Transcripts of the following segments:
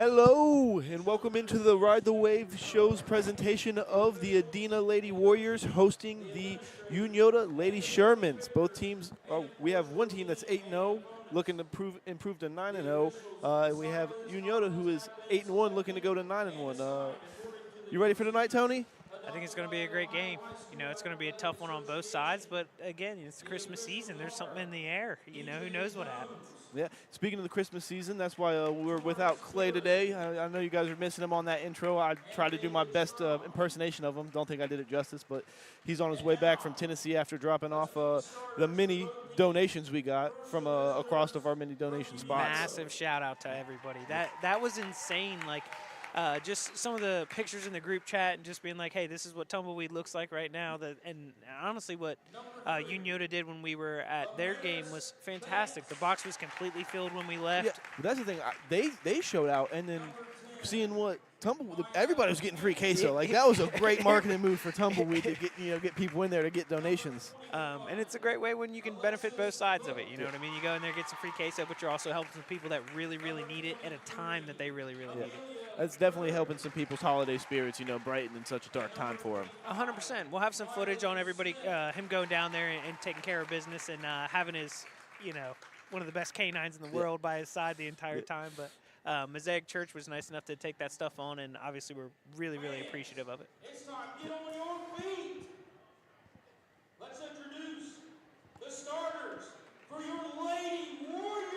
Hello, and welcome into the Ride the Wave show's presentation of the Adena Lady Warriors hosting the Unioto Lady Shermans. Both teams, we have one team that's 8-0, looking to improve to 9-0. And we have Unioto, who is 8-1, looking to go to 9-1. You ready for tonight, Tony? I think it's going to be a great game. You know, it's going to be a tough one on both sides, but again, it's Christmas season. There's something in the air. You know, who knows what happens. Yeah, speaking of the Christmas season, that's why we're without Clay today. I know you guys are missing him on that intro. I tried to do my best impersonation of him. Don't think I did it justice, but he's on his way back from Tennessee after dropping off the mini donations we got from across of our mini donation spots. Massive shout out to everybody. That was insane. Like, just some of the pictures in the group chat and just being like, hey, this is what Tumbleweed looks like right now. And honestly, what Unioto did when we were at their game was fantastic. The box was completely filled when we left. Yeah, but that's the thing. They showed out, and then seeing what everybody was getting free queso. Like, that was a great marketing move for Tumbleweed to get people in there to get donations. And it's a great way when you can benefit both sides of it. You know what I mean? You go in there, get some free queso, but you're also helping some people that really, really need it at a time that they really, really need it. That's definitely helping some people's holiday spirits, brighten in such a dark time for them. 100%. We'll have some footage on everybody, him going down there and taking care of business and having his, one of the best canines in the world by his side the entire time. But Mosaic Church was nice enough to take that stuff on, and obviously we're really, really appreciative of it. It's time. Get on your feet. Let's introduce the starters for your Lady Warriors.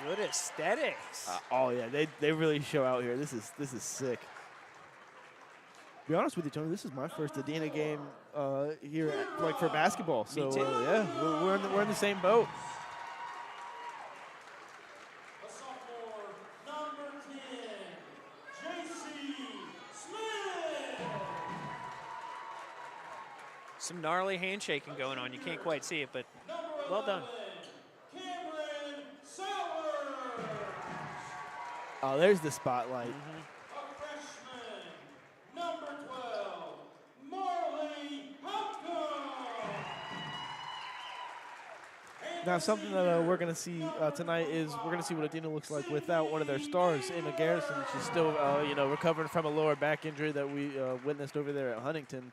Good aesthetics. Oh yeah, they really show out here. This is sick. To be honest with you, Tony, this is my first Adena game here, for basketball. So yeah, we're in the same boat. A sophomore, number 10, JC Smith. Some gnarly handshaking going on. You can't quite see it, but well done. Oh, there's the spotlight. A freshman, number 12, Marley Hopkins. Now, something that we're going to see tonight is we're going to see what Adena looks like without one of their stars, Emma Garrison. She's still, recovering from a lower back injury that we witnessed over there at Huntington.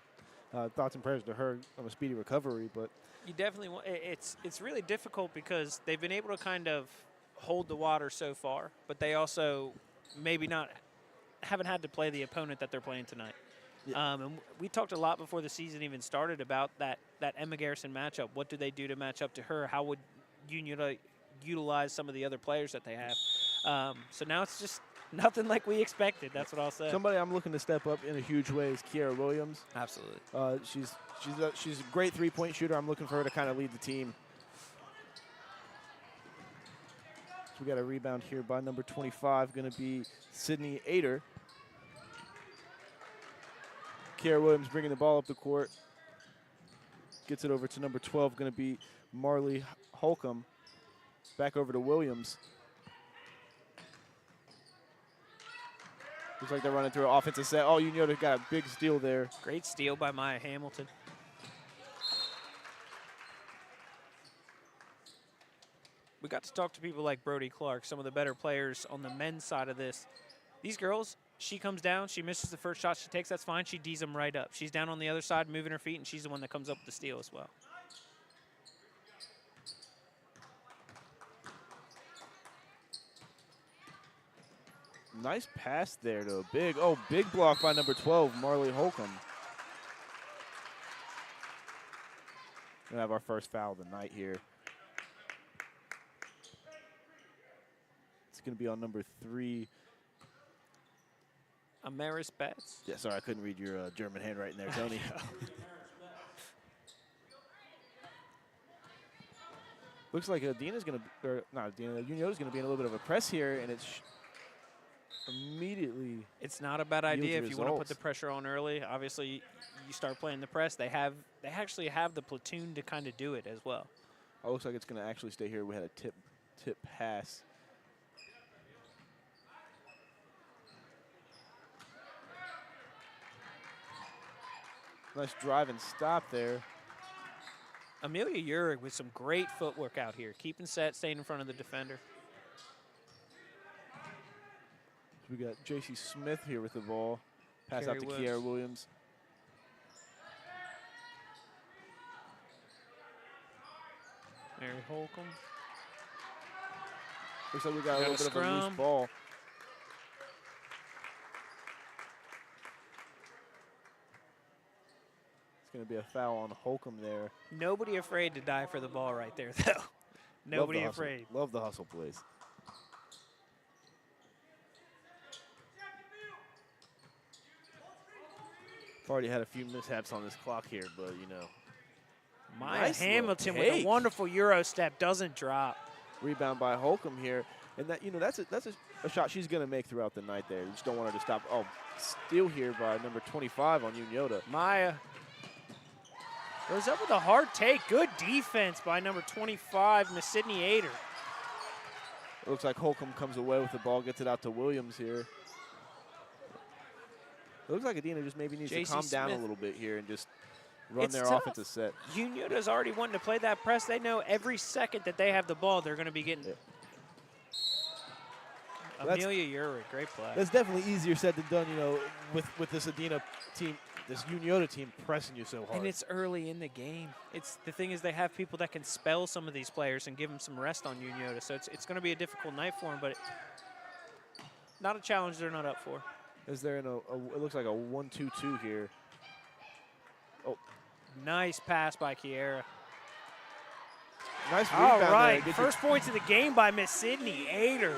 Thoughts and prayers to her on a speedy recovery. But you definitely want. It's really difficult because they've been able to kind of hold the water so far, but they also maybe haven't had to play the opponent that they're playing tonight. Yeah. And we talked a lot before the season even started about that Emma Garrison matchup. What do they do to match up to her? How would Union utilize some of the other players that they have? So now it's just nothing like we expected. That's what I'll say. Somebody I'm looking to step up in a huge way is Kiara Williams. Absolutely. She's a great three-point shooter. I'm looking for her to kind of lead the team. We got a rebound here by number 25, going to be Sydney Ader. Kiara Williams bringing the ball up the court. Gets it over to number 12, going to be Marley Holcomb. Back over to Williams. Looks like they're running through an offensive set. Oh, Unioto got a big steal there. Great steal by Maya Hamilton. We got to talk to people like Brody Clark, some of the better players on the men's side of this. These girls, she comes down, she misses the first shot she takes, that's fine. She D's them right up. She's down on the other side, moving her feet, and she's the one that comes up with the steal as well. Nice pass there, though. Big block by number 12, Marley Holcomb. We'll have our first foul of the night here. Going to be on number 3. Amaris Betts. Yeah, sorry, I couldn't read your German handwriting there, Tony. Looks like Adena's going to, or not Adena, Unioto's going to be in a little bit of a press here, and it's immediately. It's not a bad idea if you want to put the pressure on early. Obviously, you start playing the press. They actually have the platoon to kind of do it as well. Oh, looks like it's going to actually stay here. We had a tip pass. Nice drive and stop there. Amelia Uhrig with some great footwork out here, keeping set, staying in front of the defender. We got J.C. Smith here with the ball. Pass Carrie out to Williams. Kiara Williams. Mary Holcomb. Looks like we got a Got little a bit of a loose scrum. ball. It's going to be a foul on Holcomb there. Nobody afraid to die for the ball right there, though. Nobody Love the hustle. afraid. Love the hustle plays. I've already had a few mishaps on this clock here, but you know. Maya Nice little Hamilton with a take. wonderful Euro step, doesn't drop. Rebound by Holcomb here, and that that's a shot she's going to make throughout the night. There, you just don't want her to stop. Oh, steal here by number 25 on Unioto. Maya goes up with a hard take. Good defense by number 25, Miss Sydney Ader. It looks like Holcomb comes away with the ball, gets it out to Williams here. It looks like Adena just maybe needs to J.C. calm down a Smith. little bit here and just run It's their tough. offensive set. Unioto's already wanting to play that press. They know every second that they have the ball, they're going to be getting. Yeah. Amelia Urick, great play. That's definitely easier said than done, with this Adena team, this Unioto team pressing you so hard. And it's early in the game. The thing is they have people that can spell some of these players and give them some rest on Unioto. So it's going to be a difficult night for them, but not a challenge they're not up for. Is there it looks like a 1-2-2 here. Oh, Nice pass by Kiera. nice All rebound right, there. Gets first points of the game by Miss Sydney Ader.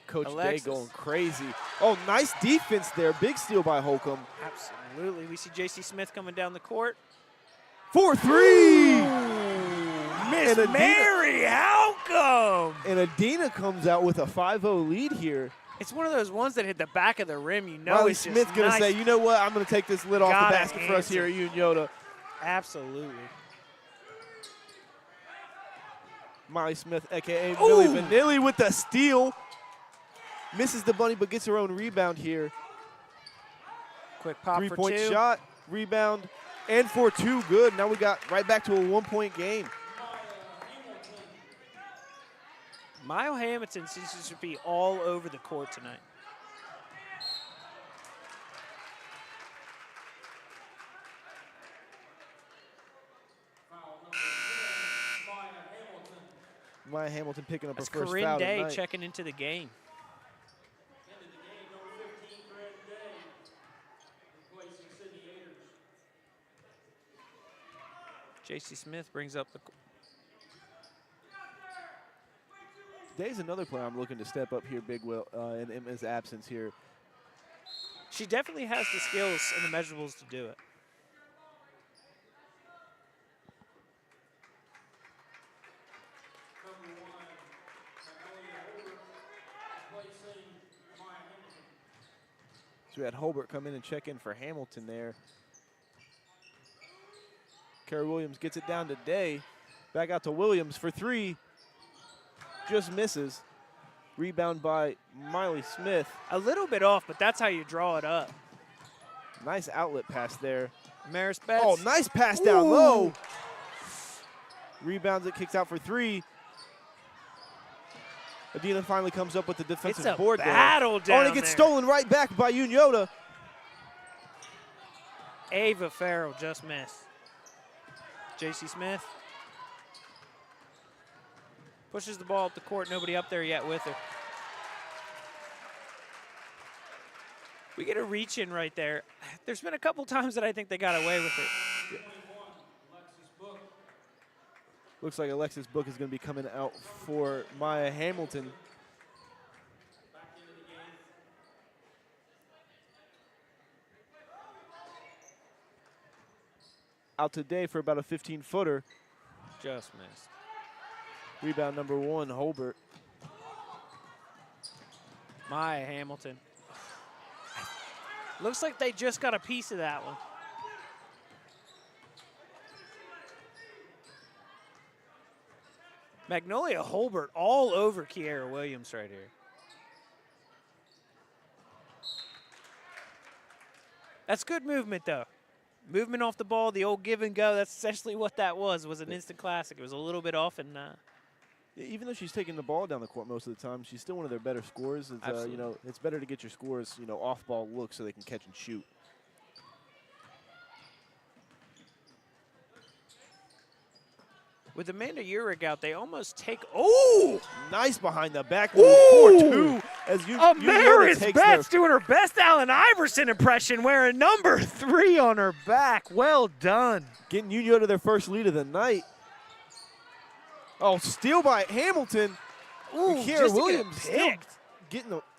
Coach Alexis. Day going crazy. Oh, nice defense there. Big steal by Holcomb. Absolutely. We see J.C. Smith coming down the court. 4-3! Miss And Adena- Mary Halcomb! And Adena comes out with a 5-0 lead here. It's one of those ones that hit the back of the rim. You know Riley it's Smith's just going to nice. say, you know what, I'm going to take this lid off the Gotta basket for us here at Unioto. Absolutely. Miley Smith, a.k.a. Ooh. Millie Vanilli with the steal. Misses the bunny, but gets her own rebound here. Quick pop for Three-point two. shot, rebound, and for two. Good. Now we got right back to a one-point game. Maya Hamilton seems to be all over the court tonight. Maya Hamilton picking up That's her first Corinne foul Day tonight. checking into the game. Into the game, number 15, Corinne Day, replacing Sydney Ader. J.C. Smith brings up the. Day's another player I'm looking to step up here, Big Will, in Emma's absence here. She definitely has the skills and the measurables to do it. Number 1, Elliot Holbert, replacing Maya Hamilton. So we had Holbert come in and check in for Hamilton there. Kara Williams gets it down to Day. Back out to Williams for three. Just misses. Rebound by Miley Smith. A little bit off, but that's how you draw it up. Nice outlet pass there. Maris Betts. Oh, nice pass down Ooh. low. Rebounds it, kicks out for three. Adena finally comes up with the defensive It's a board there. battle down Oh, and it gets there. stolen right back by Unioto. Ava Farrell just missed. J.C. Smith pushes the ball up the court. Nobody up there yet with her. We get a reach in right there. There's been a couple times that I think they got away with it. Looks like Alexis Book is going to be coming out for Maya Hamilton. Out today for about a 15-footer. Just missed. Rebound number one, Holbert. Maya Hamilton. Looks like they just got a piece of that one. Magnolia Holbert all over Kiera Williams right here. That's good movement, though. Movement off the ball, the old give and go, that's essentially what that was an instant classic. It was a little bit off, and even though she's taking the ball down the court most of the time, she's still one of their better scorers. It's, you know, it's better to get your scores, you know, off-ball looks so they can catch and shoot. With Amanda Urick out, they almost take. Oh! Nice behind the back. 4-2 as you. Amaris Betts doing her best Allen Iverson impression, wearing number 3 on her back. Well done. Getting Unioto their first lead of the night. Oh, steal by Hamilton. Ooh, Kiera just to Williams get still picked.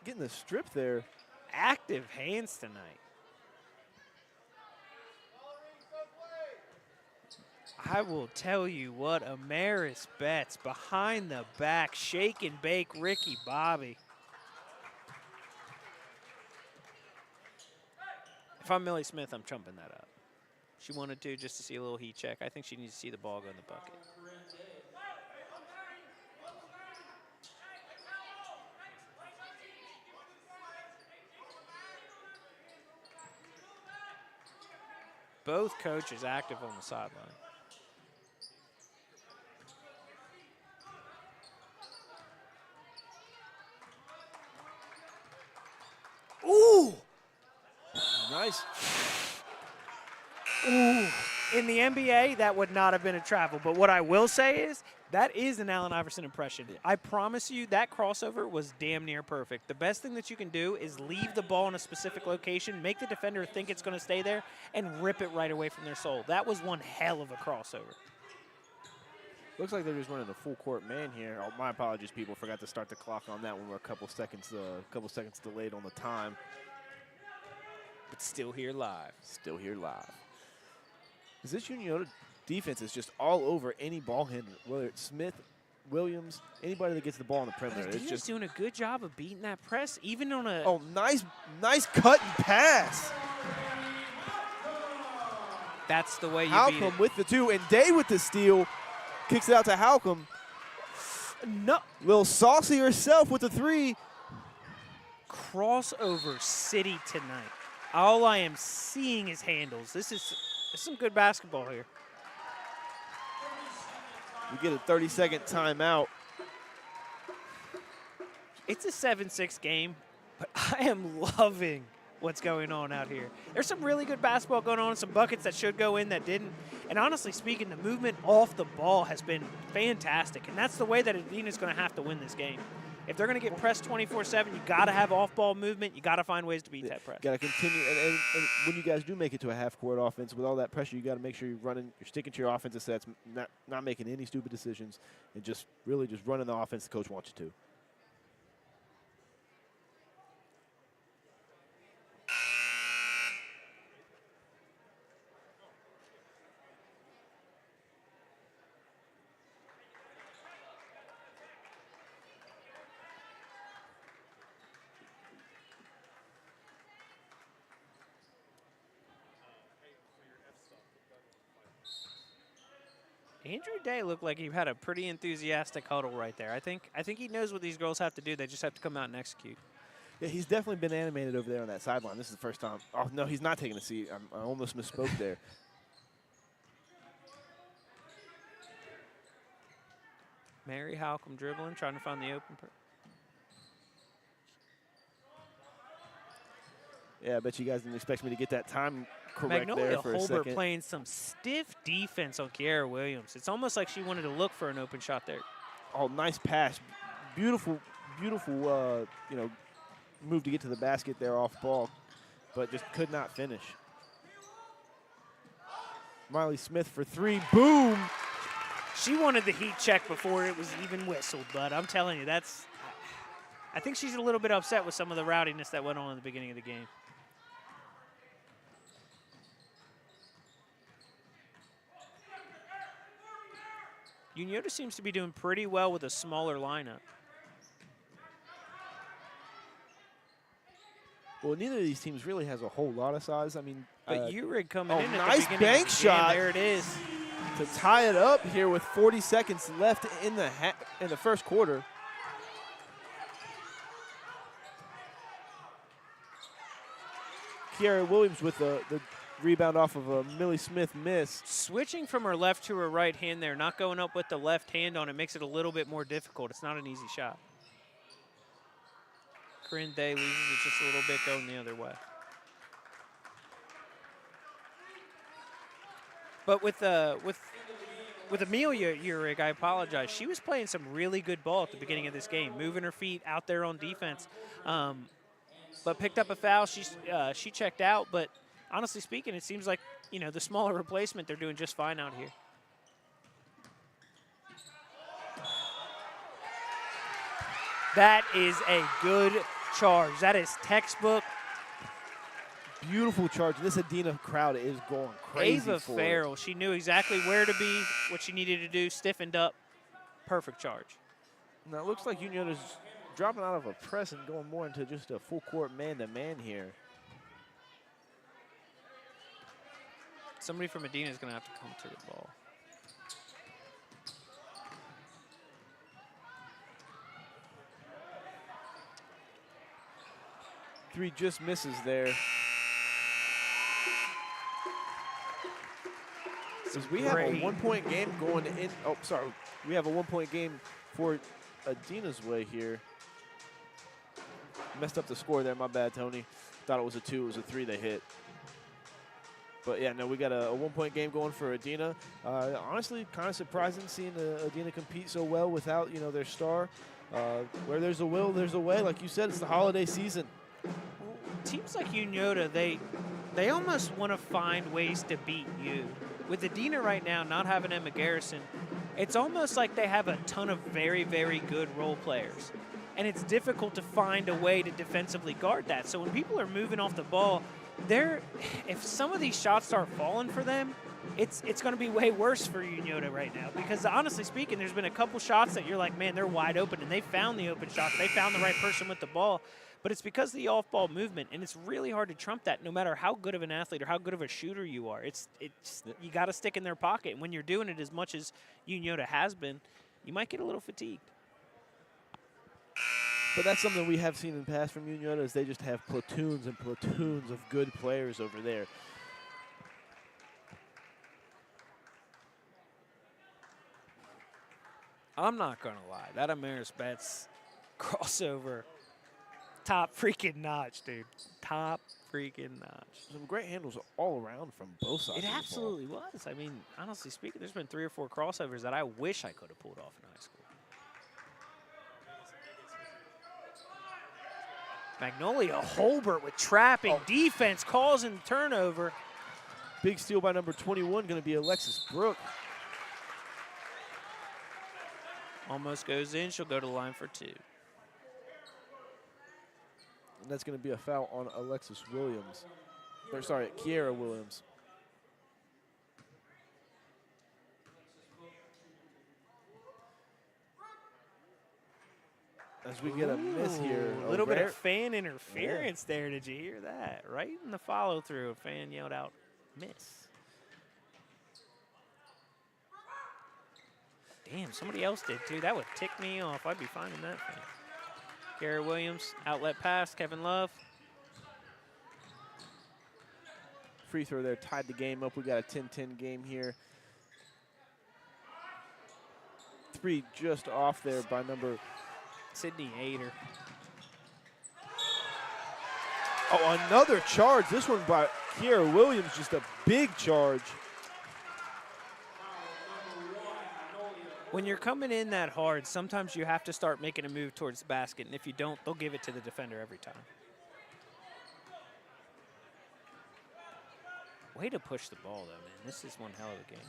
getting the strip there. Active hands tonight. I will tell you what, Amaris Betts behind the back, shake and bake Ricky Bobby. If I'm Millie Smith, I'm trumping that up. She wanted to just to see a little heat check. I think she needs to see the ball go in the bucket. Both coaches active on the sideline. Ooh! Nice. Ooh. In the NBA, that would not have been a travel. But what I will say is, that is an Allen Iverson impression. Yeah. I promise you that crossover was damn near perfect. The best thing that you can do is leave the ball in a specific location, make the defender think it's going to stay there, and rip it right away from their soul. That was one hell of a crossover. Looks like they're just running a full court man here. Oh, my apologies, people. Forgot to start the clock on that one. We're a couple seconds delayed on the time. But still here live. Still here live. Because this Unioto defense is just all over any ball handler, whether it's Smith, Williams, anybody that gets the ball on the perimeter. Adena's just doing a good job of beating that press, even on a. Oh, nice cut and pass. That's the way you beat Halcomb it. with the 2, and Day with the steal. Kicks it out to Halcomb. No. Little Saucy herself with the 3. Crossover city tonight. All I am seeing is handles. This is some good basketball here. We get a 30-second timeout. It's a 7-6 game, but I am loving what's going on out here. There's some really good basketball going on, some buckets that should go in that didn't. And honestly speaking, the movement off the ball has been fantastic, and that's the way that Adena's going to have to win this game. If they're going to get pressed 24/7, you got to have off-ball movement. You got to find ways to beat that press. Got to continue, and when you guys do make it to a half-court offense with all that pressure, you got to make sure you're sticking to your offensive sets, not making any stupid decisions, and just really just running the offense the coach wants you to. Andrew Day looked like he had a pretty enthusiastic huddle right there. I think he knows what these girls have to do. They just have to come out and execute. Yeah, he's definitely been animated over there on that sideline. This is the first time. Oh, no, he's not taking a seat. I almost misspoke there. Mary Halcomb dribbling, trying to find the open. Yeah, I bet you guys didn't expect me to get that time correct Magnolia there for a Holbert second. playing some stiff defense on Kiera Williams. It's almost like she wanted to look for an open shot there. Oh, nice pass. Beautiful, move to get to the basket there off ball, but just could not finish. Miley Smith for 3. Boom! She wanted the heat check before it was even whistled, but I'm telling you, I think she's a little bit upset with some of the rowdiness that went on in the beginning of the game. Unioto seems to be doing pretty well with a smaller lineup. Well, neither of these teams really has a whole lot of size. I mean, But Urig coming in at nice the beginning bank of the game. shot. There it is. to tie it up here with 40 seconds left in the first quarter. Kiera Williams with the rebound off of a Millie Smith miss. Switching from her left to her right hand there, not going up with the left hand on it, makes it a little bit more difficult. It's not an easy shot. Corinne Day loses it just a little bit going the other way. But with Amelia Uhrig, I apologize. She was playing some really good ball at the beginning of this game, moving her feet out there on defense. But picked up a foul. She checked out. But honestly speaking, it seems like, you know, the smaller replacement, they're doing just fine out here. That is a good charge. That is textbook. Beautiful charge. This Adena crowd is going crazy Ava for Farrell, she knew exactly where to be, what she needed to do, stiffened up. Perfect charge. Now it looks like Unioto's dropping out of a press and going more into just a full court man-to-man here. Somebody from Adena is going to have to come to the ball. Three just misses there. We have a 1-point game going in. Oh, sorry. We have a 1-point game for Adena's way here. Messed up the score there. My bad, Tony. Thought it was a 2. It was a 3 they hit. But, yeah, no, we got a 1-point game going for Adena. Honestly, kind of surprising seeing Adena compete so well without, you know, their star. Where there's a will, there's a way. Like you said, it's the holiday season. Teams like Unioto, they almost want to find ways to beat you. With Adena right now not having Emma Garrison, it's almost like they have a ton of very, very good role players. And it's difficult to find a way to defensively guard that. So when people are moving off the ball, if some of these shots start falling for them, it's going to be way worse for Unioto right now. Because honestly speaking, there's been a couple shots that you're like, man, they're wide open. And they found the open shots. They found the right person with the ball. But it's because of the off-ball movement, and it's really hard to trump that no matter how good of an athlete or how good of a shooter you are. It's you got to stick in their pocket. And when you're doing it as much as Unioto has been, you might get a little fatigued. But that's something we have seen in the past from Unioto is they just have platoons and platoons of good players over there. I'm not going to lie. That Amaris Betts crossover, top freaking notch, dude. Top freaking notch. Some great handles all around from both sides. It absolutely was. I mean, honestly speaking, there's been 3 or 4 crossovers that I wish I could have pulled off in high school. Magnolia Holbert with trapping defense, causing turnover. Big steal by number 21, going to be Alexis Brooke. Almost goes in. She'll go to the line for 2. And that's going to be a foul on Alexis Williams. Or sorry, Kiera Williams. As we get a miss here. A little bit of fan interference there. Did you hear that? Right in the follow through, a fan yelled out, miss. Damn, somebody else did too. That would tick me off. I'd be finding that fan. Garrett Williams, outlet pass, Kevin Love. Free throw there, tied the game up. We got a 10-10 game here. 3 just off there by number Sydney Ader. Oh, another charge. This one by Kiera Williams, just a big charge. When you're coming in that hard, sometimes you have to start making a move towards the basket, and if you don't, they'll give it to the defender every time. Way to push the ball, though, man. This is one hell of a game.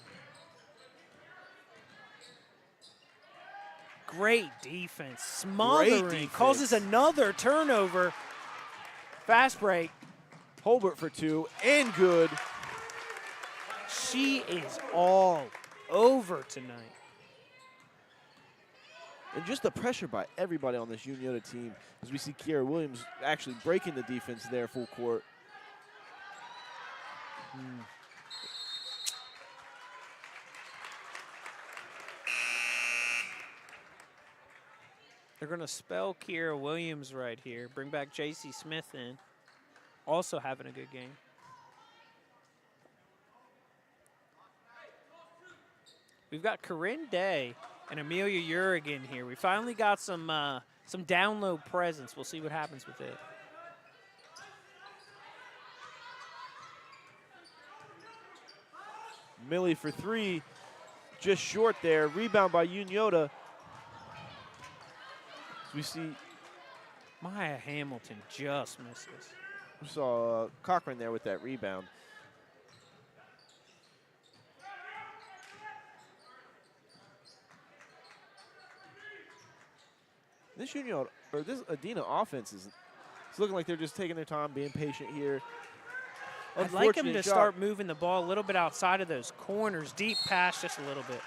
Great defense. Smothering. Great defense. Causes another turnover. Fast break. Holbert for 2, and good. She is all over tonight. And just the pressure by everybody on this Unioto team as we see Kiera Williams actually breaking the defense there full court. They're going to spell Kiera Williams right here. Bring back J.C. Smith in. Also having a good game. We've got Corinne Day and Amelia Urigan here. We finally got some down low presence. We'll see what happens with it. Millie for three, just short there. Rebound by Unioto. We see Maya Hamilton just misses. we saw Cochran there with that rebound. This Unioto, or this Adena offense is it's looking like they're just taking their time, being patient here. I'd like them to Unfortunate shot. start moving the ball a little bit outside of those corners, deep pass just a little bit.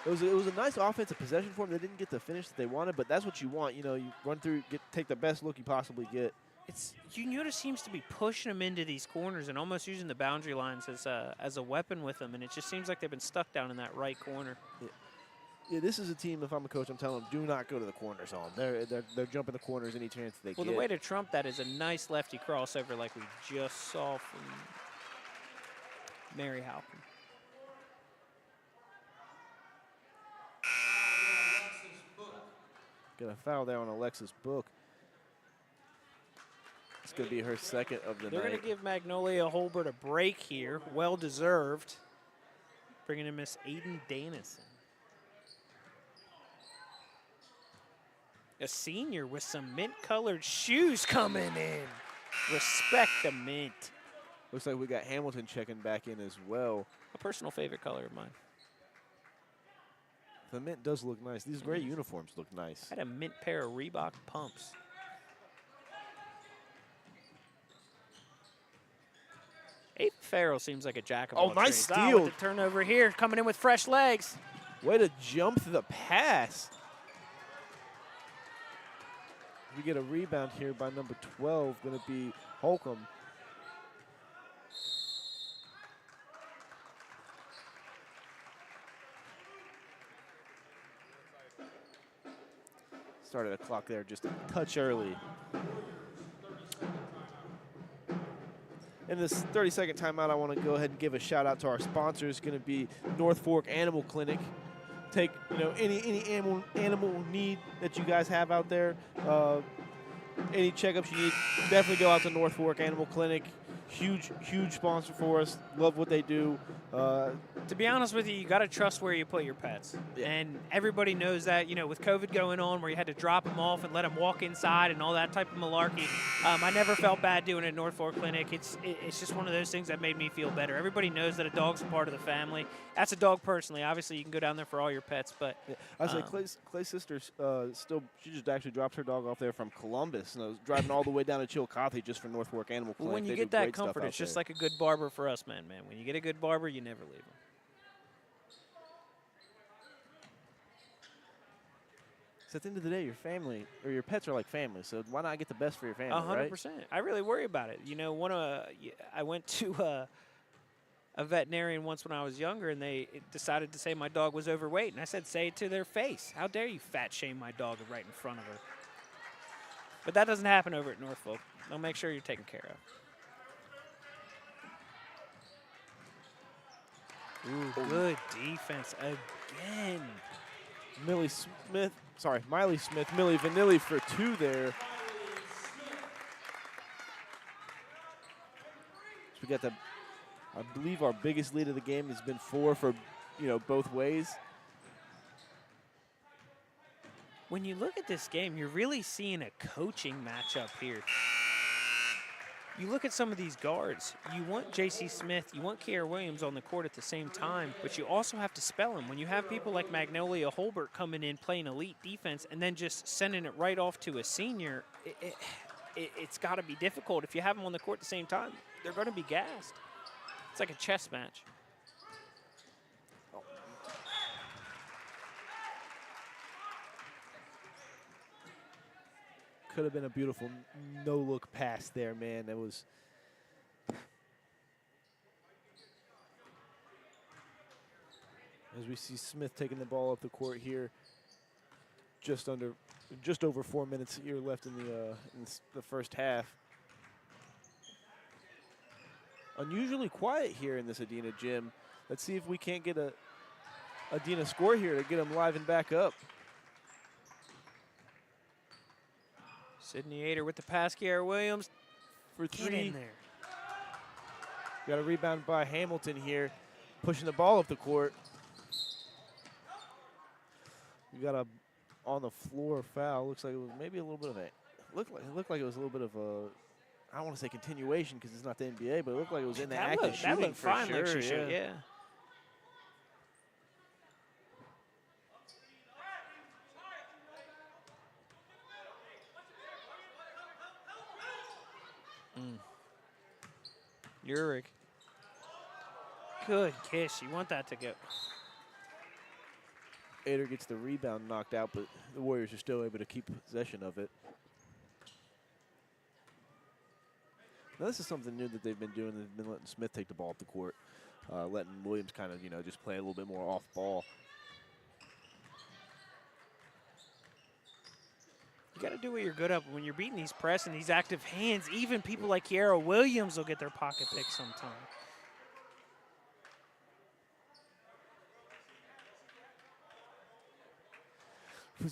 It was a nice offensive possession for them. They didn't get the finish that they wanted, but that's what you want. You know, you run through, take the best look you possibly get. Unioto seems to be pushing them into these corners and almost using the boundary lines as a weapon with them, and it just seems like they've been stuck down in that right corner. Yeah, this is a team, if I'm a coach, I'm telling them, do not go to the corners on. They're jumping the corners any chance they get. Well, the way to trump that is a nice lefty crossover like we just saw from Mary Halpin. Got a foul there on Alexis Book. It's going to be her second of the They're night. going to give Magnolia Holbert a break here, well-deserved, bringing in Miss Aiden Danison. A senior with some mint-colored shoes coming in. Respect the mint. Looks like we got Hamilton checking back in as well. A personal favorite color of mine. The mint does look nice. These gray uniforms look nice. I had a mint pair of Reebok pumps. Aiden Farrell seems like a jack of all nice trades. steal. With the turnover here, coming in with fresh legs. Way to jump the pass. We get a rebound here by number 12, going to be Holcomb. Started the clock there just a touch early. In this 30-second timeout, I want to go ahead and give a shout out to our sponsor. It's going to be North Fork Animal Clinic. Take any animal need that you guys have out there. Any checkups you need, definitely go out to North Fork Animal Clinic. Huge sponsor for us. Love what they do. To be honest with you, you got to trust where you put your pets. Yeah. And everybody knows that, with COVID going on where you had to drop them off and let them walk inside and all that type of malarkey. I never felt bad doing it at North Fork Clinic. It's just one of those things that made me feel better. Everybody knows that a dog's a part of the family. That's a dog personally. Obviously, you can go down there for all your pets, but I say Clay's sister she just actually dropped her dog off there from Columbus and was driving all the way down to Chillicothe just for North Fork Animal Clinic. when you They get do that great stuff comfort, out it's just there. like a good barber for us, man. When you get a good barber, you never leave them. So at the end of the day, your family or your pets are like family. So why not get the best for your family, 100%. right? I really worry about it. I went to a veterinarian once when I was younger, and they decided to say my dog was overweight. And I said, say it to their face. How dare you fat shame my dog right in front of her? But that doesn't happen over at Norfolk. They'll make sure you're taken care of. Ooh, good defense again. Millie Smith, Millie Vanilli for two there. So we got I believe our biggest lead of the game has been 4 for, both ways. When you look at this game, you're really seeing a coaching matchup here. You look at some of these guards. You want J.C. Smith, you want Kiera Williams on the court at the same time, but you also have to spell them. When you have people like Magnolia Holbert coming in playing elite defense and then just sending it right off to a senior, it's got to be difficult. If you have them on the court at the same time, they're going to be gassed. It's like a chess match. Could have been a beautiful no-look pass there, man. That was. As we see Smith taking the ball up the court here, just over 4 minutes here left in the first half. Unusually quiet here in this Adena gym. Let's see if we can't get Adena score here to get them livened back up. Sydney Ader with the pass. Kiara Williams For get 3. in there. Got a rebound by Hamilton here, pushing the ball up the court. We got a on the floor foul. Looks like it was maybe a little bit of a. It looked like it was a little bit of a. I don't want to say continuation because it's not the NBA, but it looked like it was in the act of shooting that looked for fine, sure. like she should, yeah. Uric. Good kiss. You want that to go. Ader gets the rebound knocked out, but the Warriors are still able to keep possession of it. Now this is something new that they've been doing. They've been letting Smith take the ball up the court, letting Williams kind of, just play a little bit more off ball. You got to do what you're good at. When you're beating these press and these active hands, even people like Kiara Williams will get their pocket pick sometime.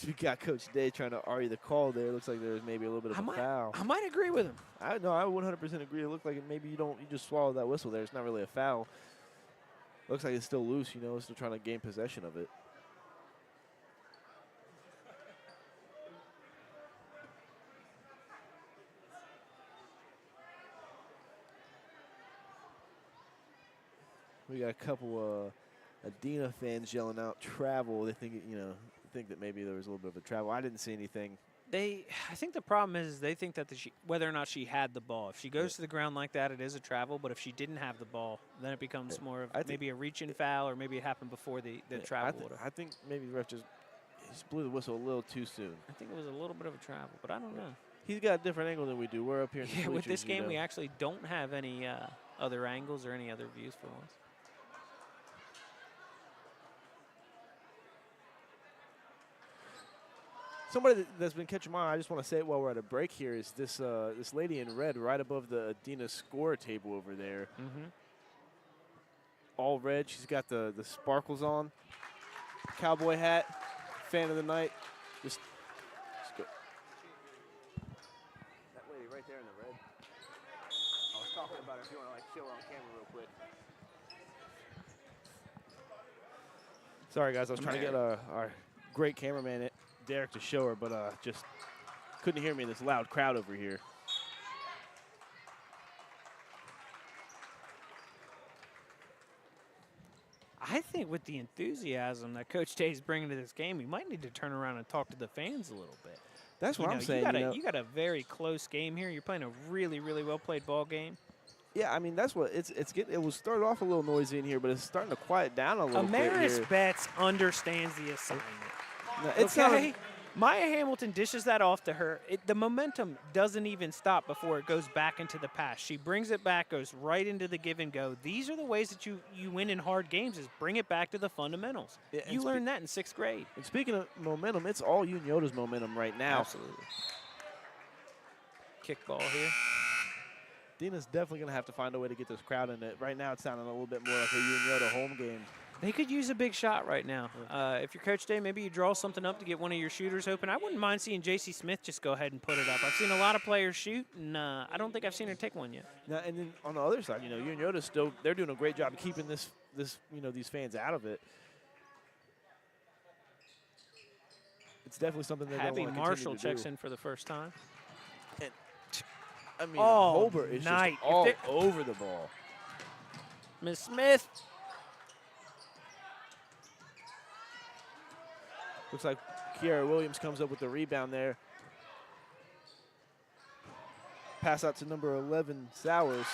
We got Coach Day trying to argue the call there. Looks like there's maybe a little bit of a foul. I might agree with him. I 100% agree. It looked like maybe you just swallowed that whistle there. It's not really a foul. Looks like it's still loose, still trying to gain possession of it. We got a couple Adena fans yelling out travel. They think that maybe there was a little bit of a travel. I didn't see anything. I think the problem is they think that whether or not she had the ball. If she goes to the ground like that, it is a travel. But if she didn't have the ball, then it becomes more of maybe a reach-in foul, or maybe it happened before the travel. I think maybe the ref just blew the whistle a little too soon. I think it was a little bit of a travel, but I don't know. He's got a different angle than we do. We're up here in the with this bleachers, game, we actually don't have any other angles or any other views for once. Somebody that's been catching my eye, I just want to say it while we're at a break here, is this this lady in red right above the Adena score table over there. Mm-hmm. All red. She's got the sparkles on. Cowboy hat. Fan of the night. Just go. That lady right there in the red. I was talking about her if you want to show her on camera real quick. Sorry guys, I was trying to get our great cameraman Derek to show her, but just couldn't hear me in this loud crowd over here. I think with the enthusiasm that Coach Day's bringing to this game, we might need to turn around and talk to the fans a little bit. That's what I'm saying. You got a very close game here. You're playing a really, really well-played ball game. Yeah, I mean, that's what it's getting. It was started off a little noisy in here, but it's starting to quiet down a little bit Amaris here. Betts understands the assignment. No, it's okay. Maya Hamilton dishes that off to her. The momentum doesn't even stop before it goes back into the pass. She brings it back, goes right into the give and go. These are the ways that you win in hard games, is bring it back to the fundamentals. Yeah, you learned that in 6th grade. And speaking of momentum, it's all Unioto's momentum right now. Absolutely. Kick ball here. Adena's definitely going to have to find a way to get this crowd in it. Right now it's sounding a little bit more like a Unioto home game. They could use a big shot right now. If you're Coach Day, maybe you draw something up to get one of your shooters open. I wouldn't mind seeing J.C. Smith just go ahead and put it up. I've seen a lot of players shoot, and I don't think I've seen her take one yet. Now, and then on the other side, Unioto's they're doing a great job of keeping these fans out of it. It's definitely something that Abby Marshall checks in for the first time. And, I mean, Holbert is just all over the ball. Ms. Smith. Looks like Kiara Williams comes up with the rebound there. Pass out to number 11, Sowers.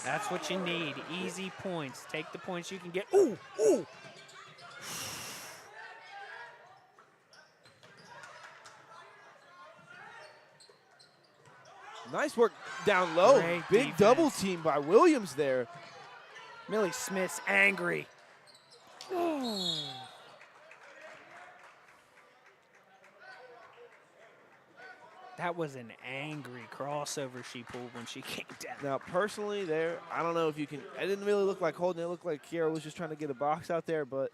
That's what you need. Easy points. Take the points you can get. Ooh, ooh. Nice work down low. Great Big defense. Double team by Williams there. Millie Smith's angry. That was an angry crossover she pulled when she came down. Now, personally, there, I don't know if you can. It didn't really look like holding. It looked like Kiera was just trying to get a box out there, but.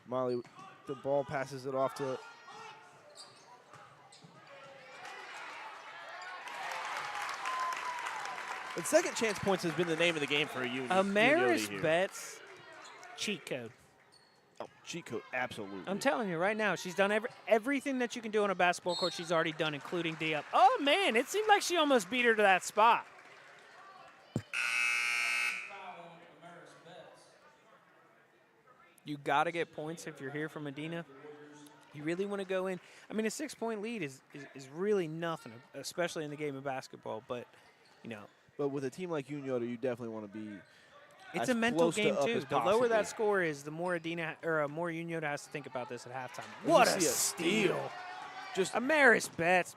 Molly, the ball passes it off to. And second chance points has been the name of the game for a Amaris here. Betts cheat code. Oh, cheat code, absolutely. I'm telling you right now, she's done everything that you can do on a basketball court. She's already done, including D up. Oh man, it seemed like she almost beat her to that spot. You got to get points if you're here from Adena. You really want to go in. I mean, a 6-point lead is really nothing, especially in the game of basketball. But, you know. But with a team like Unioto, you definitely want to be. It's a mental game, too. The lower that score is, the more Adena or more Unioto has to think about this at halftime. What a steal. Just Amaris Betts.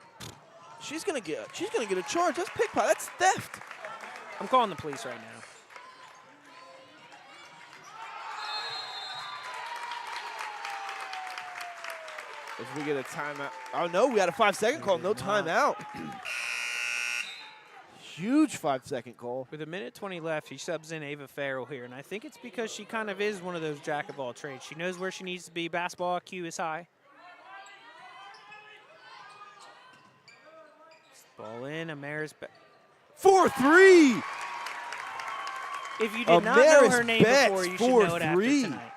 She's gonna get a charge. That's pickpocket. That's theft. I'm calling the police right now. If we get a timeout. Oh, no, we had a 5-second call. No timeout. Huge 5-second call. With 1:20 left, he subs in Ava Farrell here, and I think it's because she kind of is one of those jack-of-all trades. She knows where she needs to be. Basketball IQ is high. Ball in, Amaris Betts. 4-3. If you did not know her name before, you should know it after tonight.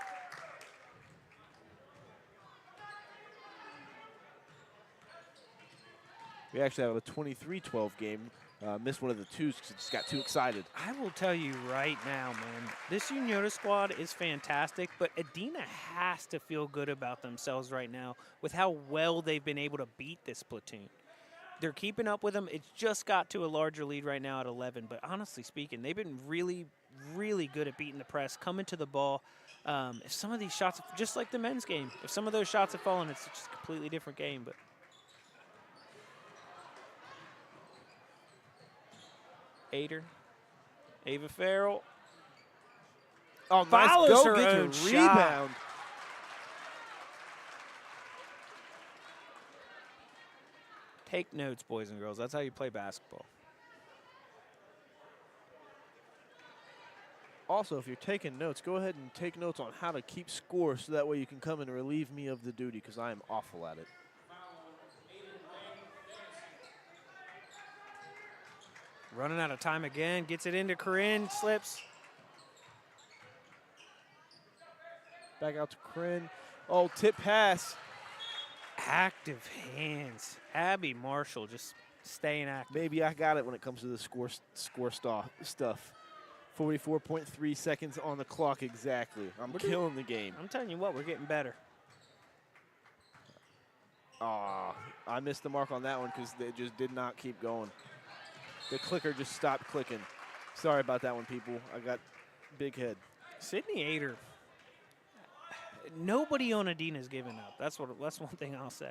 We actually have a 23-12 game. Missed one of the twos because just got too excited. I will tell you right now, man, this Unioto squad is fantastic, but Adena has to feel good about themselves right now with how well they've been able to beat this platoon. They're keeping up with them. It's just got to a larger lead right now at 11, but honestly speaking, they've been really, really good at beating the press, coming to the ball. If some of these shots, just like the men's game, if some of those shots have fallen, it's just a completely different game. But Ava Farrell. Oh, nice go, get your rebound. Take notes, boys and girls. That's how you play basketball. Also, if you're taking notes, go ahead and take notes on how to keep score so that way you can come and relieve me of the duty because I am awful at it. Running out of time again. Gets it into Corinne. Slips. Back out to Corinne. Oh, tip pass. Active hands. Abby Marshall just staying active. Maybe I got it when it comes to the score stuff. 44.3 seconds on the clock exactly. I'm killing the game. I'm telling you what, we're getting better. Aw, I missed the mark on that one because they just did not keep going. The clicker just stopped clicking. Sorry about that one, people. I got big head. Sydney Ader. Nobody on Adena's giving up. That's one thing I'll say.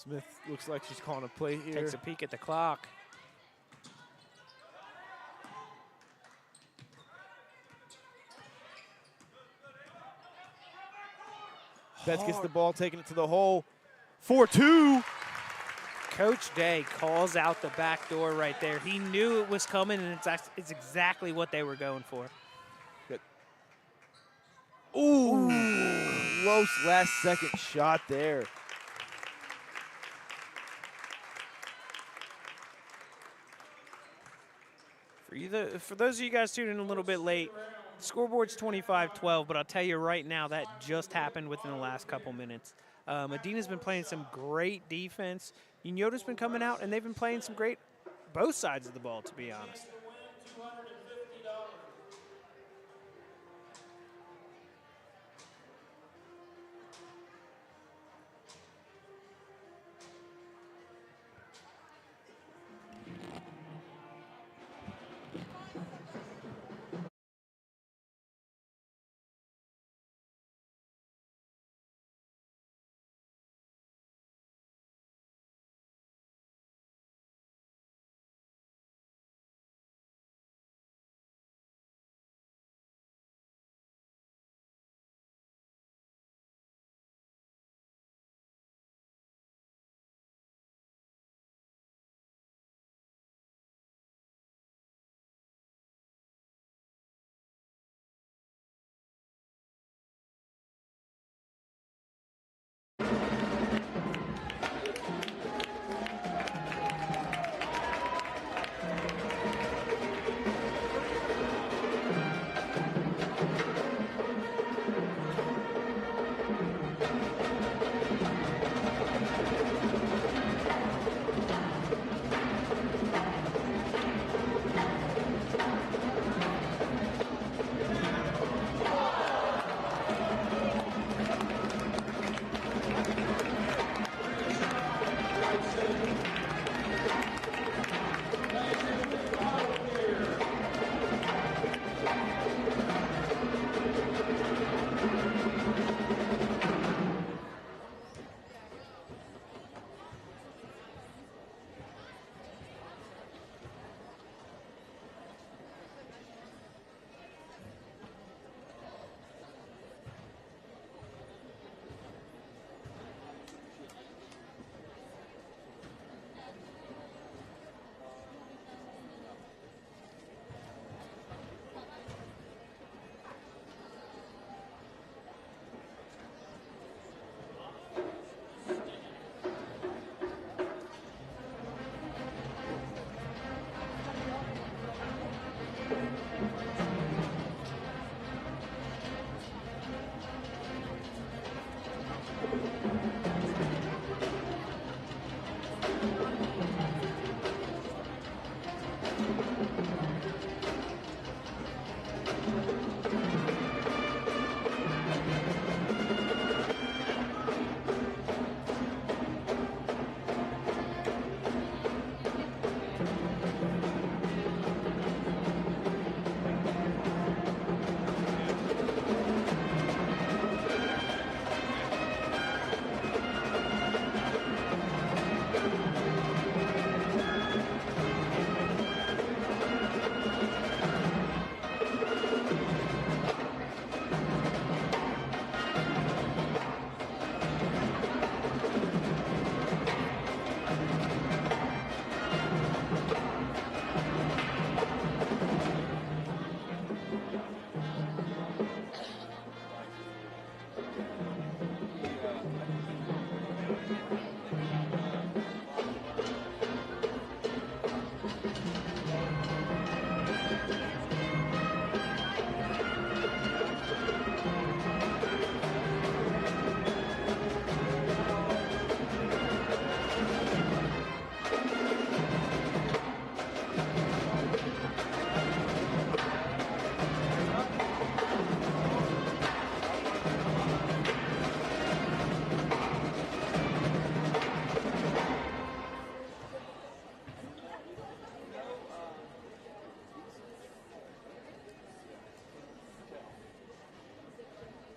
Smith looks like she's calling a play here. Takes a peek at the clock. Betts gets the ball, taking it to the hole. 4-2. Coach Day calls out the back door right there. He knew it was coming, and it's exactly what they were going for. Good. Ooh, close last-second shot there. For those of you guys tuning in a little bit late, scoreboard's 25-12, but I'll tell you right now that just happened within the last couple minutes. Adena's been playing some great defense. Unioto's been coming out, and they've been playing some great both sides of the ball, to be honest.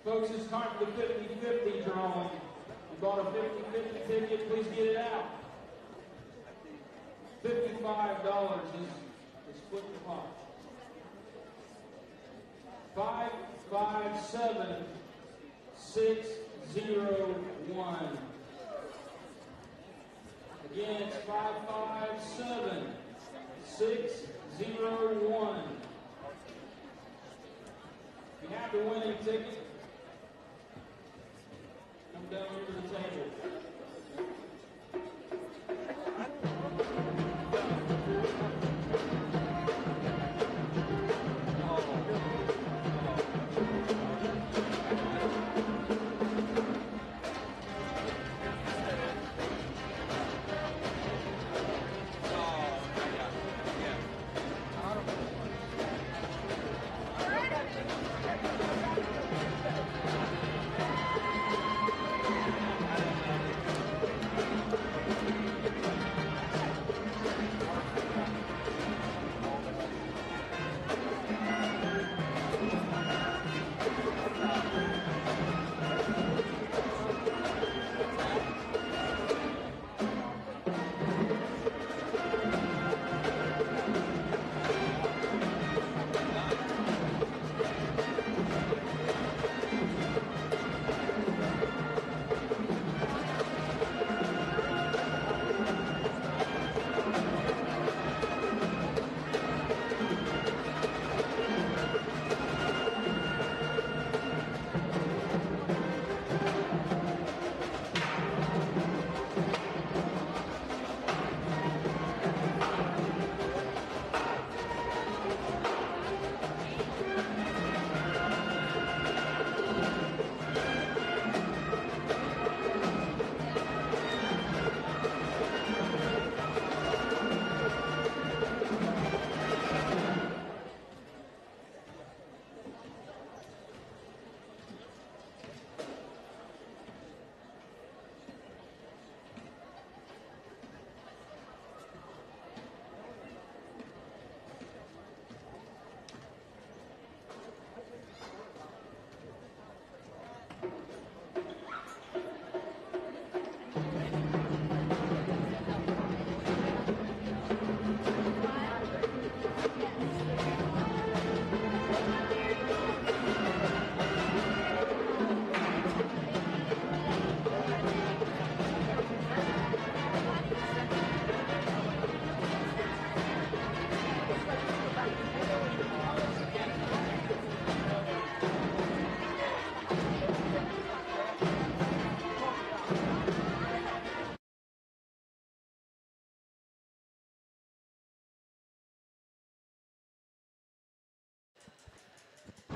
Folks, it's time for the 50-50 drawing. You bought a 50-50 ticket, please get it out. $55 is split the pot. 557601. Again, it's 557601. If you have the winning ticket, come down here to the table.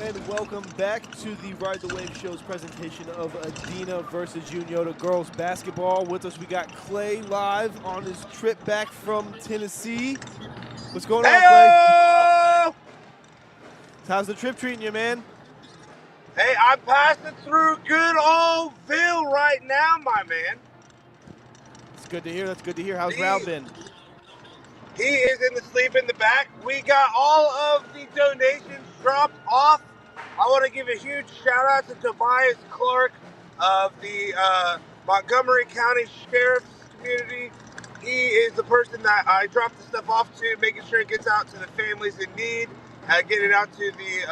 And welcome back to the Ride the Wave Show's presentation of Adena versus Unioto girls basketball. With us, we got Clay live on his trip back from Tennessee. What's going on, Clay? How's the trip treating you, man? Hey, I'm passing through good old Ville right now, my man. It's good to hear. That's good to hear. How's Raul been? He is in the sleep in the back. We got all of the donations dropped off. I want to give a huge shout out to Tobias Clark of the Montgomery County Sheriff's Community. He is the person that I dropped the stuff off to, making sure it gets out to the families in need, getting it out to the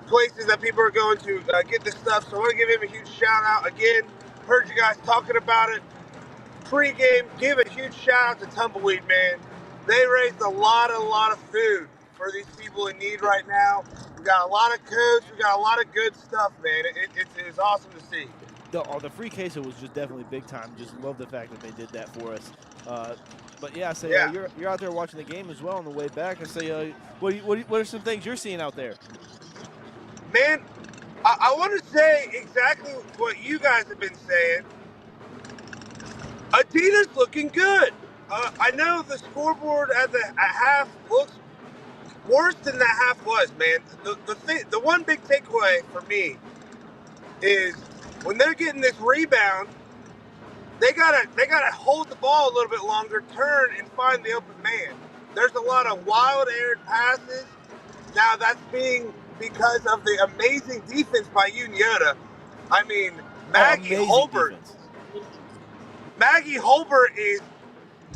places that people are going to get this stuff. So I want to give him a huge shout out. Again, heard you guys talking about it. Pregame, give a huge shout out to Tumbleweed, man. They raised a lot of food for these people in need right now. We got a lot of codes. We got a lot of good stuff, man. It's awesome to see. The free queso was just definitely big time. Just love the fact that they did that for us. But yeah, I say you're out there watching the game as well on the way back. I say, what are some things you're seeing out there? Man, I want to say exactly what you guys have been saying. Adena's looking good. I know the scoreboard at half looks worse than the half was, man. The one big takeaway for me is when they're getting this rebound, they gotta hold the ball a little bit longer, turn and find the open man. There's a lot of wild aired passes. Now that's being because of the amazing defense by Unioto. I mean, Oh, Maggie amazing Holbert. defense. Maggie Holbert is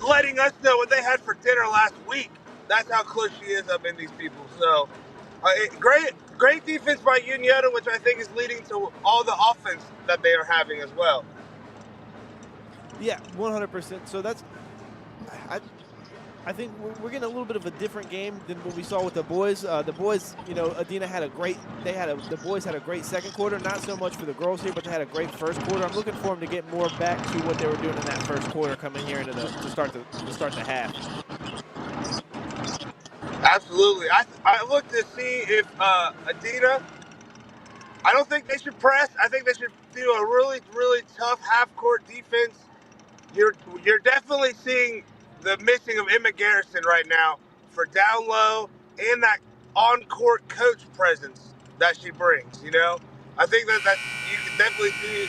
letting us know what they had for dinner last week. That's how close she is up in these people. So, great defense by Unioto, which I think is leading to all the offense that they are having as well. Yeah, 100%. So that's, I think we're getting a little bit of a different game than what we saw with the boys. The boys, you know, Adena had the boys had a great second quarter. Not so much for the girls here, but they had a great first quarter. I'm looking for them to get more back to what they were doing in that first quarter, coming here into to start the half. Absolutely. I look to see if Adena. I don't think they should press. I think they should do a really, really tough half-court defense. You're definitely seeing the missing of Emma Garrison right now for down low and that on-court coach presence that she brings. You know, I think that you can definitely see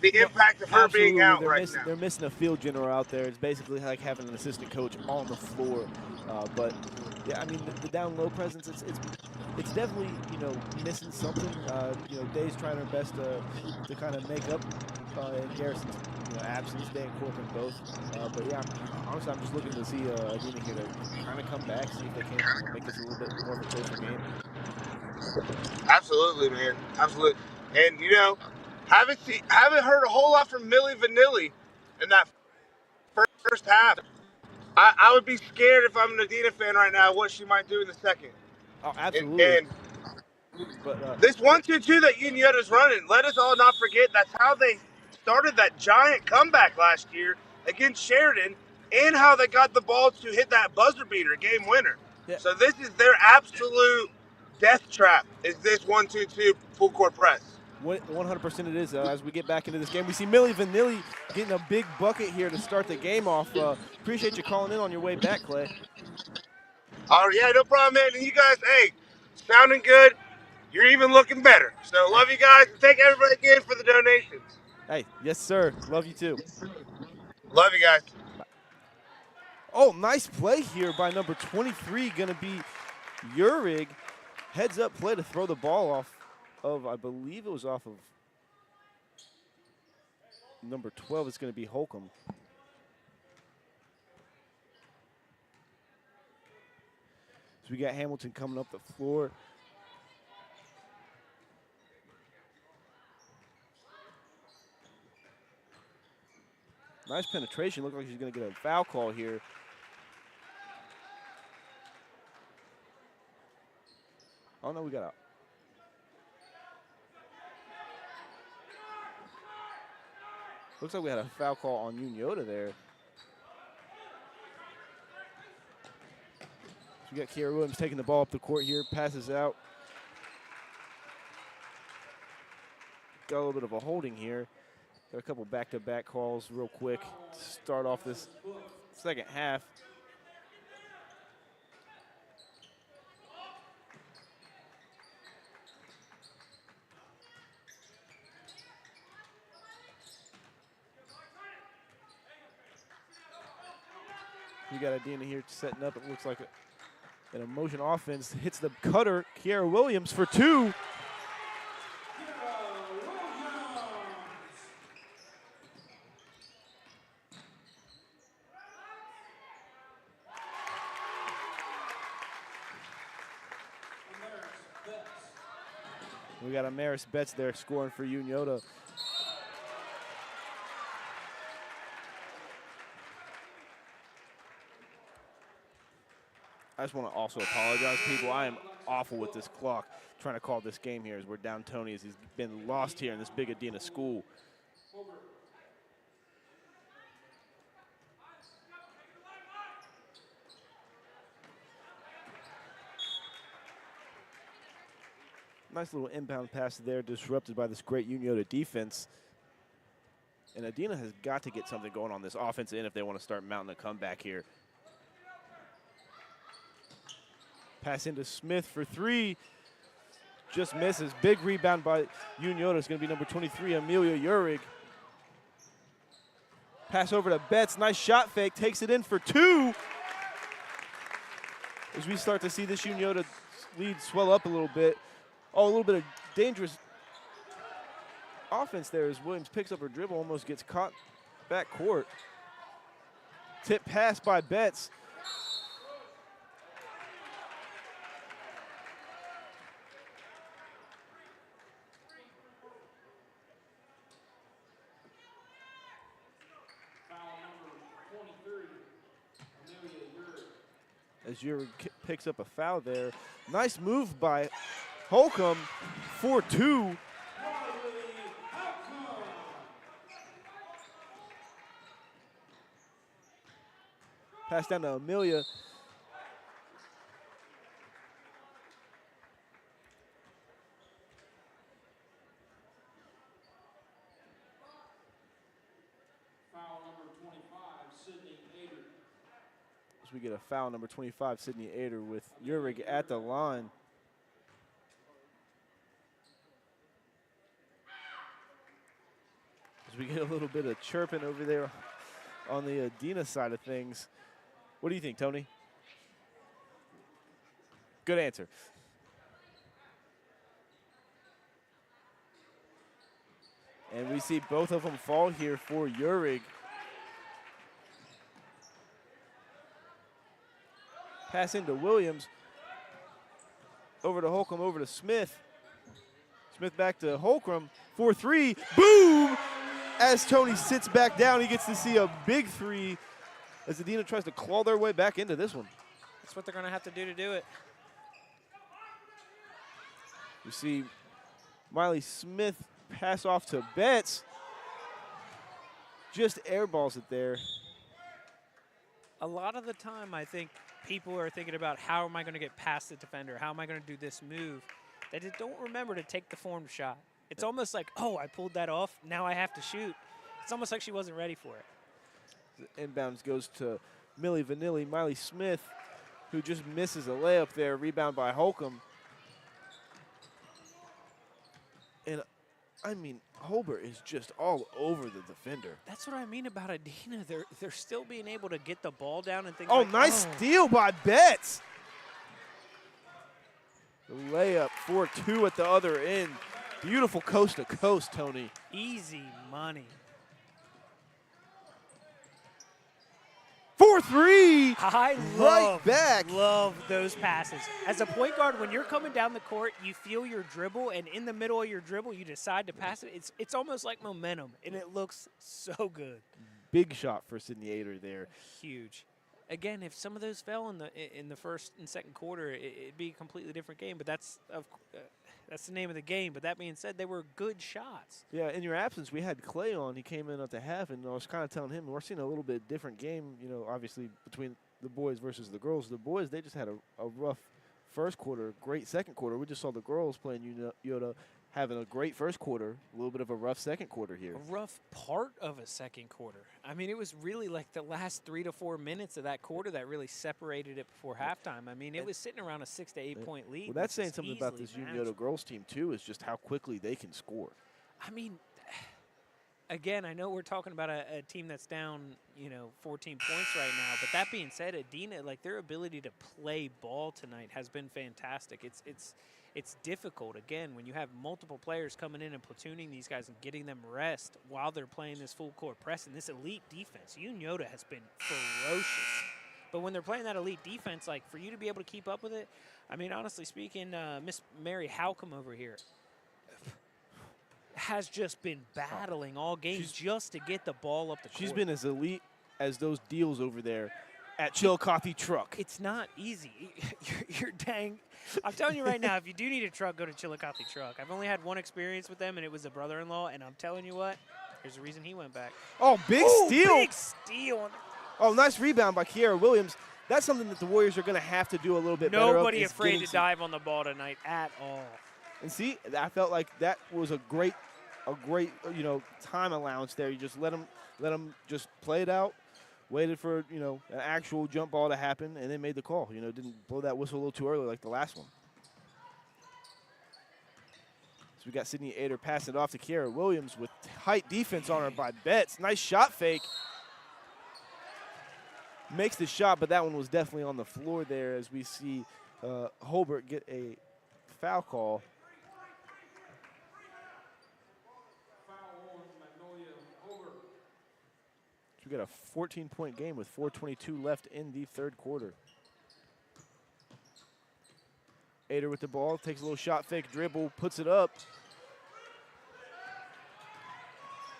the impact of her being out right now. They're missing a field general out there. It's basically like having an assistant coach on the floor. But yeah, I mean the down low presence. It's definitely, you know, missing something. You know, Day's trying her best to kind of make up in Garrison's, you know, absence. Day and Corcoran both. But yeah, honestly, I'm just looking to see Adena here to kind of come back, see if they can, you know, make this a little bit more of a closer game. Absolutely, man. Absolutely. And you know, haven't heard a whole lot from Millie Vanilli in that first half. I would be scared if I'm an Adena fan right now what she might do in the second. Oh, absolutely. And this 1-2-2 that Unioto's running, let us all not forget that's how they started that giant comeback last year against Sheridan, and how they got the ball to hit that buzzer beater, game winner. Yeah. So this is their absolute death trap, is this 1-2-2 full court press. 100% it is. As we get back into this game, we see Millie Vanilli getting a big bucket here to start the game off. Appreciate you calling in on your way back, Clay. Oh, yeah, no problem, man. And you guys, hey, sounding good. You're even looking better. So love you guys. And thank everybody again for the donations. Hey, yes, sir. Love you, too. Love you guys. Bye. Oh, nice play here by number 23, going to be Urig. Heads up play to throw the ball off of, I believe it was off of number 12. It's going to be Holcomb. So we got Hamilton coming up the floor. Nice penetration. Looks like she's going to get a foul call here. Oh, no, we got out. Looks like we had a foul call on Unioto there. So we got Kiara Williams taking the ball up the court here, passes out. Got a little bit of a holding here. Got a couple back-to-back calls real quick to start off this second half. We got Adena here setting up. It looks like an emotion offense. Hits the cutter, Kiara Williams for two. We got Amaris Betts there scoring for Unioto. I just want to also apologize, people. I am awful with this clock. Trying to call this game here as we're down Tony, as he's been lost here in this big Adena school. Nice little inbound pass there, disrupted by this great Unioto defense. And Adena has got to get something going on this offensive end if they want to start mounting a comeback here. Pass into Smith for three. Just misses. Big rebound by Unioto. It's going to be number 23, Amelia Urig. Pass over to Betts. Nice shot fake. Takes it in for two. As we start to see this Unioto lead swell up a little bit. Oh, a little bit of dangerous offense there as Williams picks up her dribble, almost gets caught back court. Tip pass by Betts. As Uric picks up a foul there. Nice move by Holcomb, 4-2. Pass down to Amelia. We get a foul, number 25, Sydney Ader, with Uric at the line. As we get a little bit of chirping over there on the Adena side of things. What do you think, Tony? Good answer. And we see both of them fall here for Uric. Pass into Williams. Over to Holcomb, over to Smith. Smith back to Holcomb. 4-3. Boom! As Tony sits back down, he gets to see a big three as Adena tries to claw their way back into this one. That's what they're going to have to do it. You see Miley Smith pass off to Betts. Just airballs it there. A lot of the time, I think people are thinking about how am I going to get past the defender? How am I going to do this move? They just don't remember to take the formed shot. It's almost like, oh, I pulled that off. Now I have to shoot. It's almost like she wasn't ready for it. The inbounds goes to Millie Vanilli. Miley Smith, who just misses a layup there. Rebound by Holcomb. And, I mean, Holbert is just all over the defender. That's what I mean about Adena. They're still being able to get the ball down and things Oh, like nice steal by Betts. The layup, 4-2 at the other end. Beautiful coast to coast, Tony. Easy money. 4-3. I love those passes. As a point guard, when you're coming down the court, you feel your dribble, and in the middle of your dribble, you decide to pass it. It's almost like momentum, and it looks so good. Big shot for Sydney Ader there. Huge. Again, if some of those fell in the first and second quarter, it'd be a completely different game. But that's the name of the game. But that being said, they were good shots. Yeah, in your absence, we had Clay on. He came in at the half, and I was kind of telling him we're seeing a little bit different game, you know, obviously between the boys versus the girls. The boys, they just had a rough first quarter, great second quarter. We just saw the girls playing Unioto having a great first quarter, a little bit of a rough second quarter here. A rough part of a second quarter. I mean, it was really like the last 3 to 4 minutes of that quarter that really separated it before halftime. I mean, it was sitting around a 6 to 8 point lead. Well, that's saying something about this Unioto girls team, too, is just how quickly they can score. I mean, again, I know we're talking about a team that's down, 14 points right now. But that being said, Adena, like, their ability to play ball tonight has been fantastic. It's difficult, again, when you have multiple players coming in and platooning these guys and getting them rest while they're playing this full court press and this elite defense. Unioto has been ferocious. But when they're playing that elite defense, like, for you to be able to keep up with it, I mean, honestly speaking, Miss Mary Halcomb over here has just been battling all game just to get the ball up the court. She's been as elite as those deals over there at Chillicothe Truck. It's not easy. You're dang. I'm telling you right now, if you do need a truck, go to Chillicothe Truck. I've only had one experience with them, and it was a brother-in-law, and I'm telling you what, there's a reason he went back. Oh, big steal. Big steal. Oh, nice rebound by Kiara Williams. That's something that the Warriors are going to have to do a little bit better of. Nobody afraid to dive on the ball tonight at all. And see, I felt like that was a great, time allowance there. You just let them just play it out. Waited for, an actual jump ball to happen, and then made the call. Didn't blow that whistle a little too early like the last one. So we got Sydney Ader passing it off to Kiara Williams with tight defense on her by Betts. Nice shot fake. Makes the shot, but that one was definitely on the floor there as we see Holbert get a foul call. So we got a 14-point game with 4:22 left in the third quarter. Ader with the ball, takes a little shot fake, dribble, puts it up.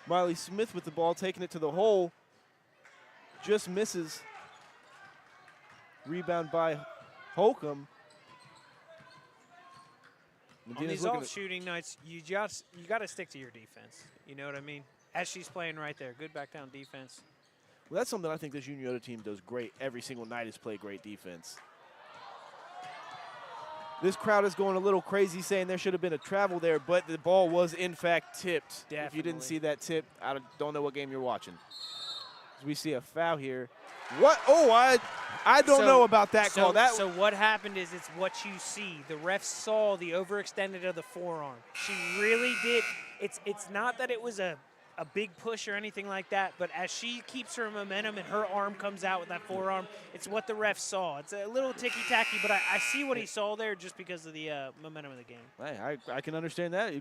Miley Smith with the ball, taking it to the hole. Just misses. Rebound by Holcomb. On these off shooting nights, you got to stick to your defense. You know what I mean? As she's playing right there, good back down defense. Well, that's something I think this Unioto team does great every single night is play great defense. This crowd is going a little crazy saying there should have been a travel there, but the ball was in fact tipped. Definitely. If you didn't see that tip, I don't know what game you're watching. We see a foul here. What? Oh, I don't know about that call. So what happened is it's what you see. The ref saw the overextended of the forearm. She really did. It's not that it was a big push or anything like that, but as she keeps her momentum and her arm comes out with that forearm, it's what the ref saw. It's a little ticky-tacky, but I see what he saw there just because of the momentum of the game. Hey, I can understand that.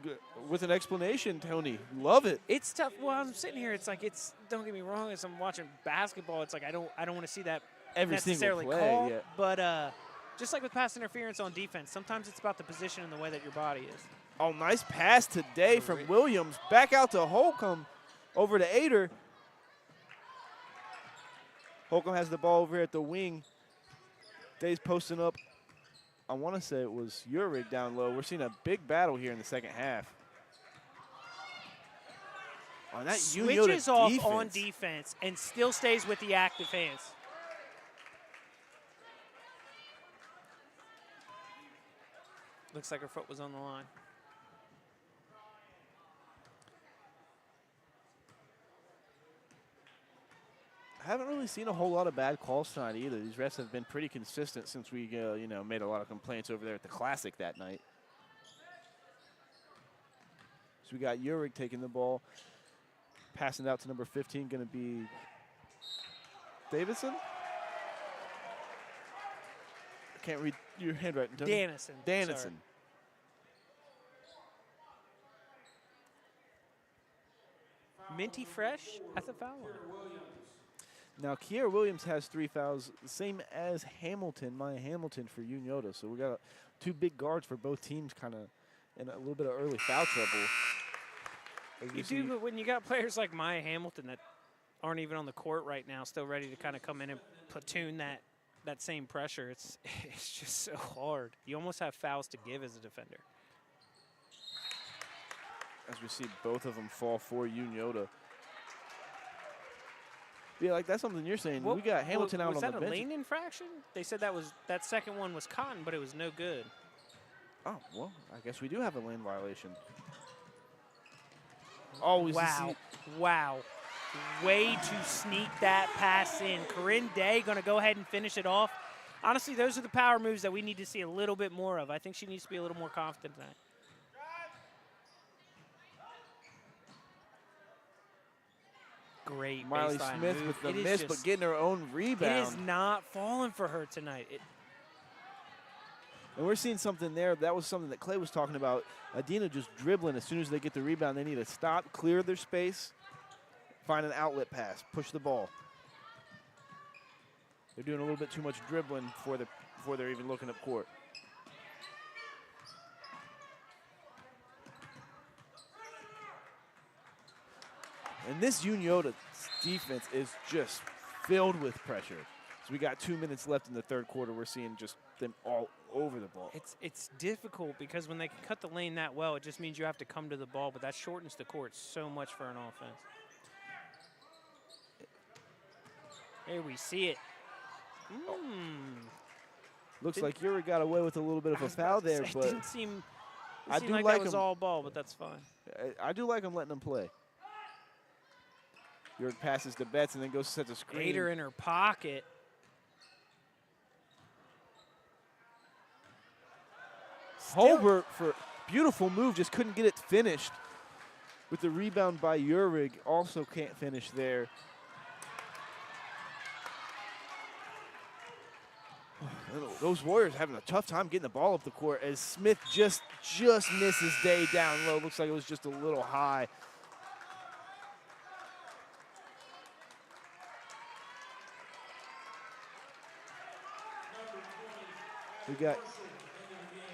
With an explanation, Tony. Love it. It's tough. Well, I'm sitting here, don't get me wrong, as I'm watching basketball, it's like I don't want to see that every necessarily single play, called, yeah. But just like with pass interference on defense, sometimes it's about the position and the way that your body is. Oh, nice pass today from Williams. Back out to Holcomb, over to Ader. Holcomb has the ball over here at the wing. Day's posting up. I want to say it was Urig down low. We're seeing a big battle here in the second half. Oh, that switches off on defense and still stays with the active hands. Looks like her foot was on the line. I haven't really seen a whole lot of bad calls tonight either. These refs have been pretty consistent since we, made a lot of complaints over there at the Classic that night. So we got Urig taking the ball, passing it out to number 15, going to be Davidson. I can't read your handwriting. Dannison. Dannison. Minty Fresh at the foul line. Now, Kiera Williams has 3 fouls, the same as Hamilton, Maya Hamilton for Unioto. So we got two big guards for both teams kind of in a little bit of early foul trouble. You do, but when you got players like Maya Hamilton that aren't even on the court right now, still ready to kind of come in and platoon that same pressure, it's just so hard. You almost have fouls to give as a defender. As we see both of them fall for Unioto. Yeah, like that's something you're saying. We got Hamilton out on the bench. Was that a lane infraction? They said that second one was Cotton, but it was no good. Oh, well, I guess we do have a lane violation. Oh, Wow. Way to sneak that pass in. Corinne Day going to go ahead and finish it off. Honestly, those are the power moves that we need to see a little bit more of. I think she needs to be a little more confident tonight. Great Miley Smith move. with the miss, but getting her own rebound. It is not falling for her tonight. And we're seeing something there. That was something that Clay was talking about. Adena just dribbling. As soon as they get the rebound, they need to stop, clear their space, find an outlet pass, push the ball. They're doing a little bit too much dribbling before they're even looking up court. And this Unioto defense is just filled with pressure. So we got 2 minutes left in the third quarter. We're seeing just them all over the ball. It's difficult because when they can cut the lane that well, it just means you have to come to the ball, but that shortens the court so much for an offense. Here we see it. Looks like Yuri got away with a little bit of a foul there, but it didn't seem I do like like that was all ball, but that's fine. I do like him letting them play. Yuri passes to Betts and then goes to set the screen. Ader in her pocket. Holbert for beautiful move, just couldn't get it finished. With the rebound by Urig, also can't finish there. Those Warriors having a tough time getting the ball up the court as Smith just misses Day down low. Looks like it was just a little high.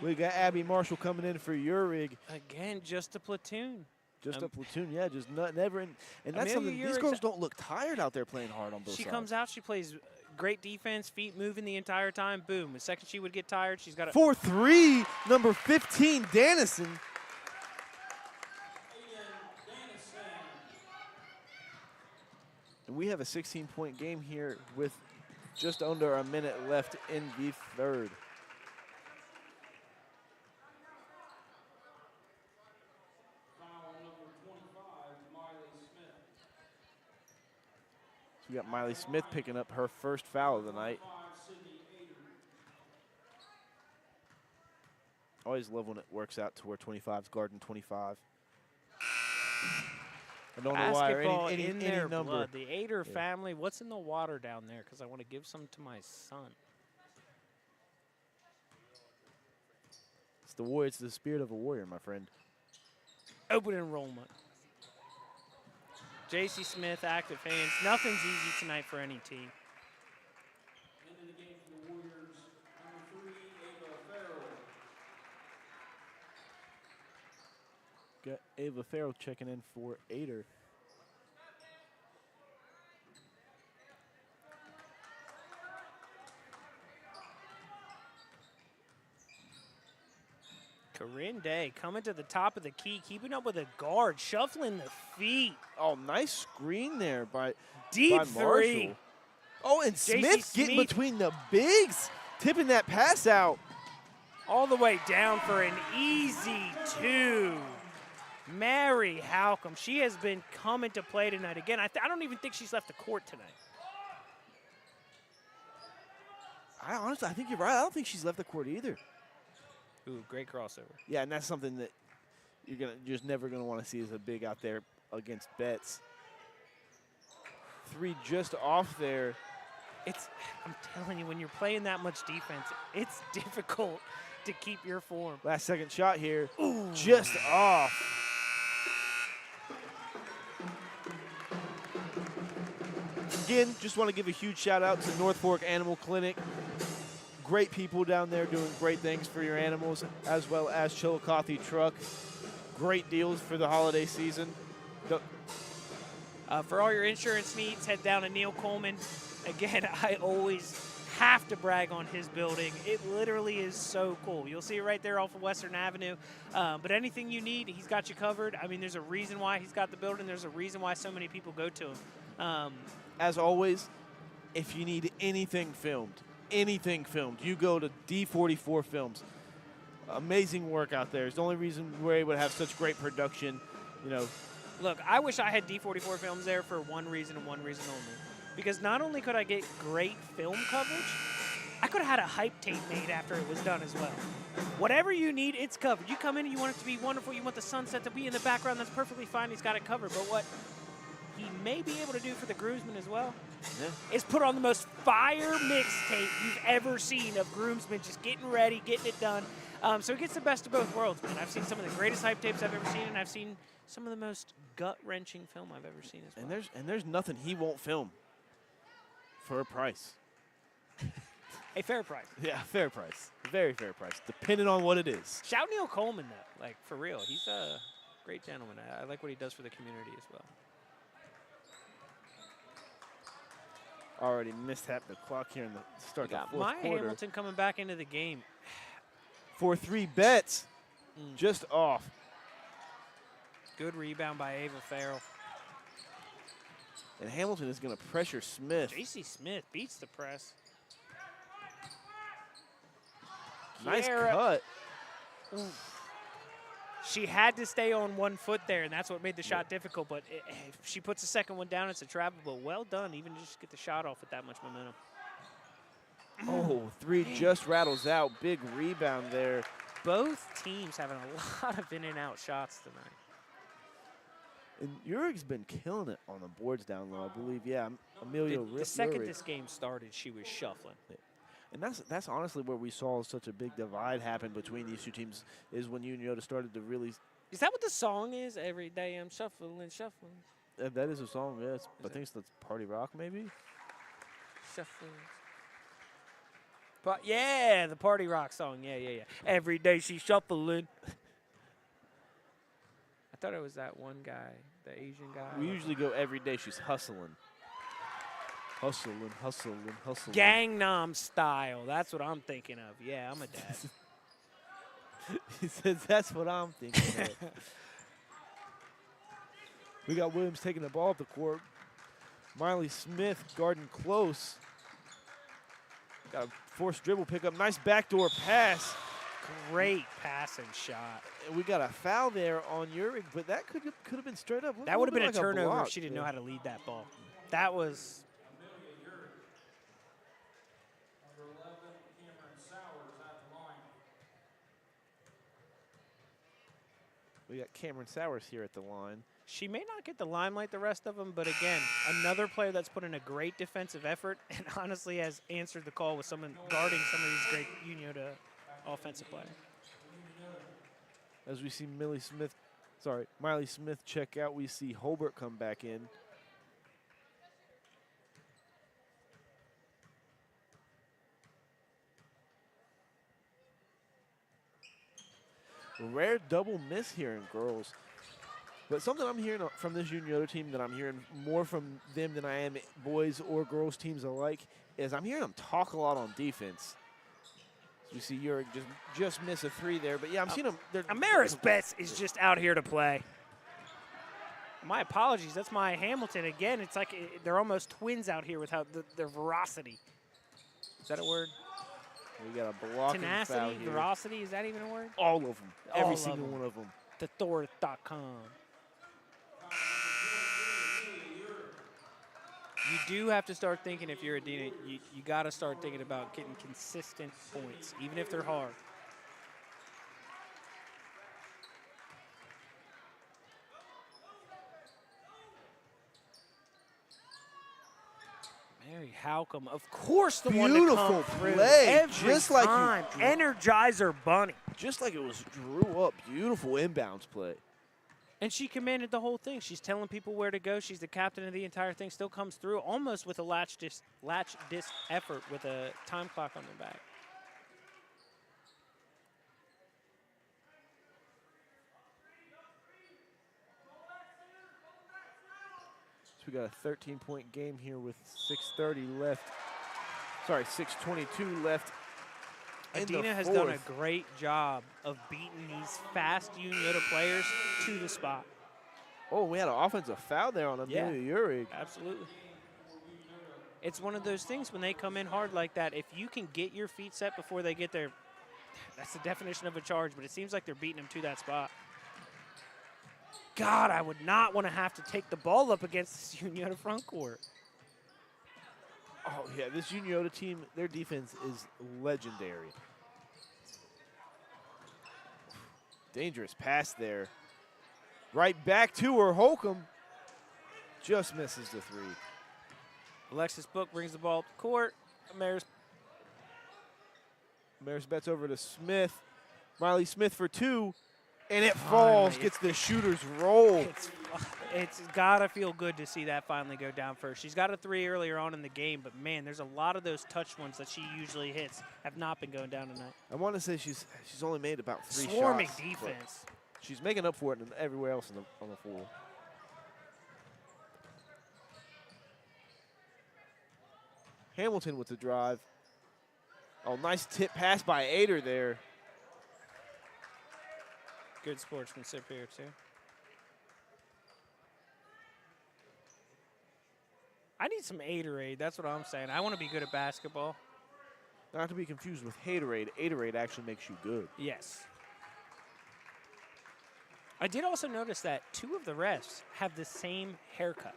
We got Abby Marshall coming in for Eurig. Again, just a platoon. Just a platoon, yeah, just never in. And that's something, these girls don't look tired out there playing hard on both sides. She comes out, she plays great defense, feet moving the entire time, boom. The second she would get tired, she's got a 4-3, number 15, Dannison. And we have a 16-point game here with just under a minute left in the third. We got Miley Smith picking up her first foul of the night. Always love when it works out to where 25's guarding 25. I don't know why, or any number. Blood. The Ader family, what's in the water down there? Because I want to give some to my son. It's the spirit of a warrior, my friend. Open enrollment. J.C. Smith, active hands. Nothing's easy tonight for any team. Into the game for the Warriors, number 3, Ava Farrell. Got Ava Farrell checking in for Ader. Corinne Day coming to the top of the key, keeping up with a guard, shuffling the feet. Oh, nice screen there by Deep Marshall. three. Oh, and Smith getting between the bigs, tipping that pass out. All the way down for an easy 2. Mary Halcomb, she has been coming to play tonight. Again, I don't even think she's left the court tonight. I think you're right. I don't think she's left the court either. Ooh, great crossover. Yeah, and that's something that you're just never gonna want to see as a big out there against Betts. 3 just off there. I'm telling you, when you're playing that much defense, it's difficult to keep your form. Last second shot here, just off. Again, just want to give a huge shout out to North Fork Animal Clinic. Great people down there doing great things for your animals, as well as Chillicothe Truck. Great deals for the holiday season. For all your insurance needs, head down to Neil Coleman. Again, I always have to brag on his building. It literally is so cool. You'll see it right there off of Western Avenue. But anything you need, he's got you covered. I mean, there's a reason why he's got the building. There's a reason why so many people go to him. As always, if you need anything filmed, you go to D44 Films. Amazing work out there. It's the only reason we're able to have such great production. You know, look, I wish I had D44 Films there for one reason and one reason only. Because not only could I get great film coverage, I could have had a hype tape made after it was done as well. Whatever you need, it's covered. You come in and you want it to be wonderful. You want the sunset to be in the background. That's perfectly fine. He's got it covered. But what he may be able to do for the groomsmen as well is put on the most fire mixtape you've ever seen of groomsmen just getting ready, getting it done. So he gets the best of both worlds, man. I've seen some of the greatest hype tapes I've ever seen, and I've seen some of the most gut-wrenching film I've ever seen as well. And there's nothing he won't film for a price. A fair price. Yeah, fair price. Very fair price, depending on what it is. Shout Neil Coleman, though. Like, for real. He's a great gentleman. I like what he does for the community as well. Already mishapped the clock here in the start of the fourth Maya quarter. Hamilton coming back into the game. 4-3 Betts, just off. Good rebound by Ava Farrell. And Hamilton is going to pressure Smith. J.C. Smith beats the press. Nice cut. Ooh. She had to stay on one foot there, and that's what made the shot difficult. But if she puts the second one down, it's a trap. But well done, even just get the shot off with that much momentum. Oh, 3 just rattles out. Big rebound there. Both teams having a lot of in-and-out shots tonight. And Urig's been killing it on the boards down low, I believe. Yeah, Amelia. The second this game started, she was shuffling. And that's honestly where we saw such a big divide happen between these two teams is when Unioto started to really. Is that what the song is? Every day I'm shuffling, shuffling, That is a song, yes. I think that's Party Rock, maybe. shuffling. But yeah, the Party Rock song. Yeah. Every day she's shuffling. I thought it was that one guy, the Asian guy. We usually go every day. She's hustling. Hustling, hustling, hustling. Gangnam Style. That's what I'm thinking of. Yeah, I'm a dad. He says that's what I'm thinking of. We got Williams taking the ball up the court. Miley Smith guarding close. Got a forced dribble pickup. Nice backdoor pass. Great passing shot. And we got a foul there on Uric, but that could have been straight up. That would have been a like turnover block. if she didn't know how to lead that ball. That was. Number 11, Cameron Sowers at the line. We got Cameron Sowers here at the line. She may not get the limelight the rest of them, but again, another player that's put in a great defensive effort and honestly has answered the call with someone guarding some of these great Unioto offensive players. As we see Millie Smith, Miley Smith check out, we see Holbert come back in. Rare double miss here in girls. But something I'm hearing from this Unioto team that I'm hearing more from them than I am boys or girls teams alike is I'm hearing them talk a lot on defense. So we see Uric just miss a three there, but yeah, I'm seeing them. Amaris Betts is just out here to play. My apologies, that's my Hamilton again. It's like they're almost twins out here with how their veracity. Is that a word? We got a blocking foul Tenacity, here. veracity, is that even a word? All of them. All Every of single them. one of them. TheThor.com. You do have to start thinking if you're Adena, you got to start thinking about getting consistent points, even if they're hard. Mary Halcomb, of course, the one to Beautiful come through play, every just like you time. drew. Energizer Bunny. Just like it was drew up. Beautiful inbounds play. And she commanded the whole thing. She's telling people where to go. She's the captain of the entire thing. Still comes through almost with a latch disc effort with a time clock on their back. So we got a 13-point game here with 6:30 left. Sorry, 6:22 left. Adena has done a great job of beating these fast Unioto players to the spot. Oh, we had an offensive foul there on Amelia Uric. Absolutely. It's one of those things when they come in hard like that, if you can get your feet set before they get there, that's the definition of a charge, but it seems like they're beating them to that spot. God, I would not want to have to take the ball up against this Unioto front court. Oh, yeah, this Unioto team, their defense is legendary. Dangerous pass there. Right back to her. Holcomb just misses the three. Alexis Book brings the ball up the court. Maris Betts over to Smith. Miley Smith for two. And it falls, gets the shooter's roll. It's got to feel good to see that finally go down first. She's got a three earlier on in the game, but, man, there's a lot of those touch ones that she usually hits have not been going down tonight. I want to say she's only made about three Swarming shots. defense. She's making up for it everywhere else on the floor. Hamilton with the drive. Oh, nice tip pass by Ader there. Good sportsmanship here, too. I need some Aderade. That's what I'm saying. I want to be good at basketball. Not to be confused with Haterade. Aderade actually makes you good. Yes. I did also notice that two of the refs have the same haircut.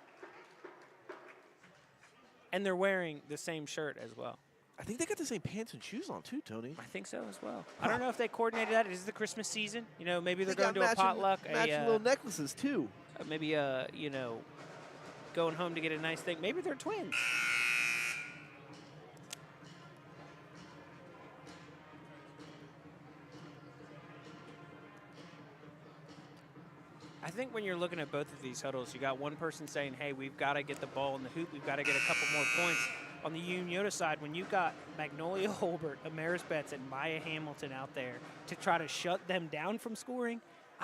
And they're wearing the same shirt as well. I think they got the same pants and shoes on too, Tony. I think so as well. I don't know if they coordinated that. It is the Christmas season. You know, maybe they're They going got to do a potluck. Matching little necklaces too. Maybe, you know, going home to get a nice thing. Maybe they're twins. think when you're looking at both of these huddles, you got one person saying, hey, we've got to get the ball in the hoop. We've got to get a couple more points. On the Unioto side, when you've got Magnolia Holbert, Amaris Betts, and Maya Hamilton out there to try to shut them down from scoring,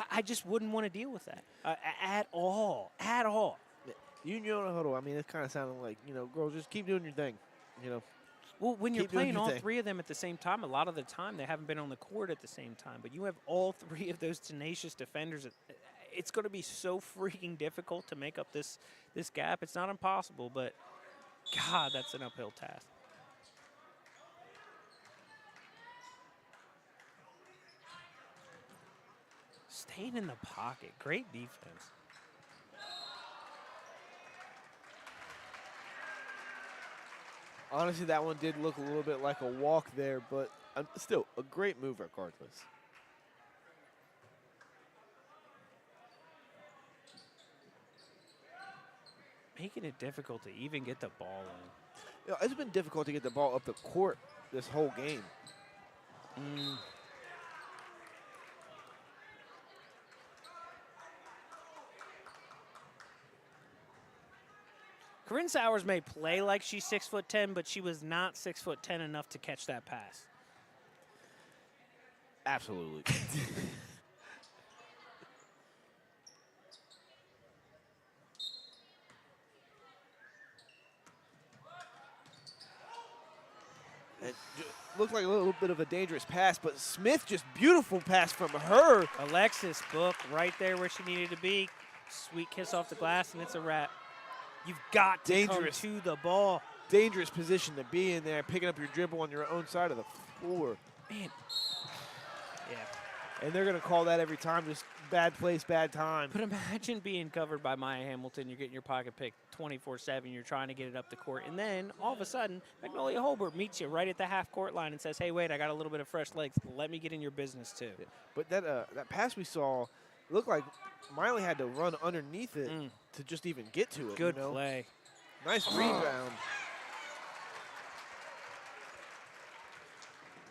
I just wouldn't want to deal with that at all. At all. Unioto huddle, I mean, it kind of sounded like, girls, just keep doing your thing, Well, when you're Keep doing playing your all thing. three of them at the same time, a lot of the time they haven't been on the court at the same time. But you have all three of those tenacious defenders. It's going to be so freaking difficult to make up this gap. It's not impossible, but God, that's an uphill task. Staying in the pocket, great defense. Honestly, that one did look a little bit like a walk there, but still a great move regardless. Making it difficult to even get the ball in. It's been difficult to get the ball up the court this whole game. Corinne Sowers may play like she's 6'10", but she was not 6'10" enough to catch that pass. Absolutely. It looked like a little bit of a dangerous pass, but Smith, just beautiful pass from her. Alexis Book right there where she needed to be. Sweet kiss off the glass, and it's a wrap. You've got to Dangerous. come to the ball. Dangerous position to be in there, picking up your dribble on your own side of the floor. Man. Yeah. And they're going to call that every time, just bad place, bad time. But imagine being covered by Maya Hamilton. You're getting your pocket picked 24/7. You're trying to get it up the court. And then, all of a sudden, Magnolia Holbert meets you right at the half-court line and says, hey, wait, I got a little bit of fresh legs. Let me get in your business, too. Yeah. But that pass we saw looked like Miley had to run underneath it to just even get to it. Good play. Nice rebound.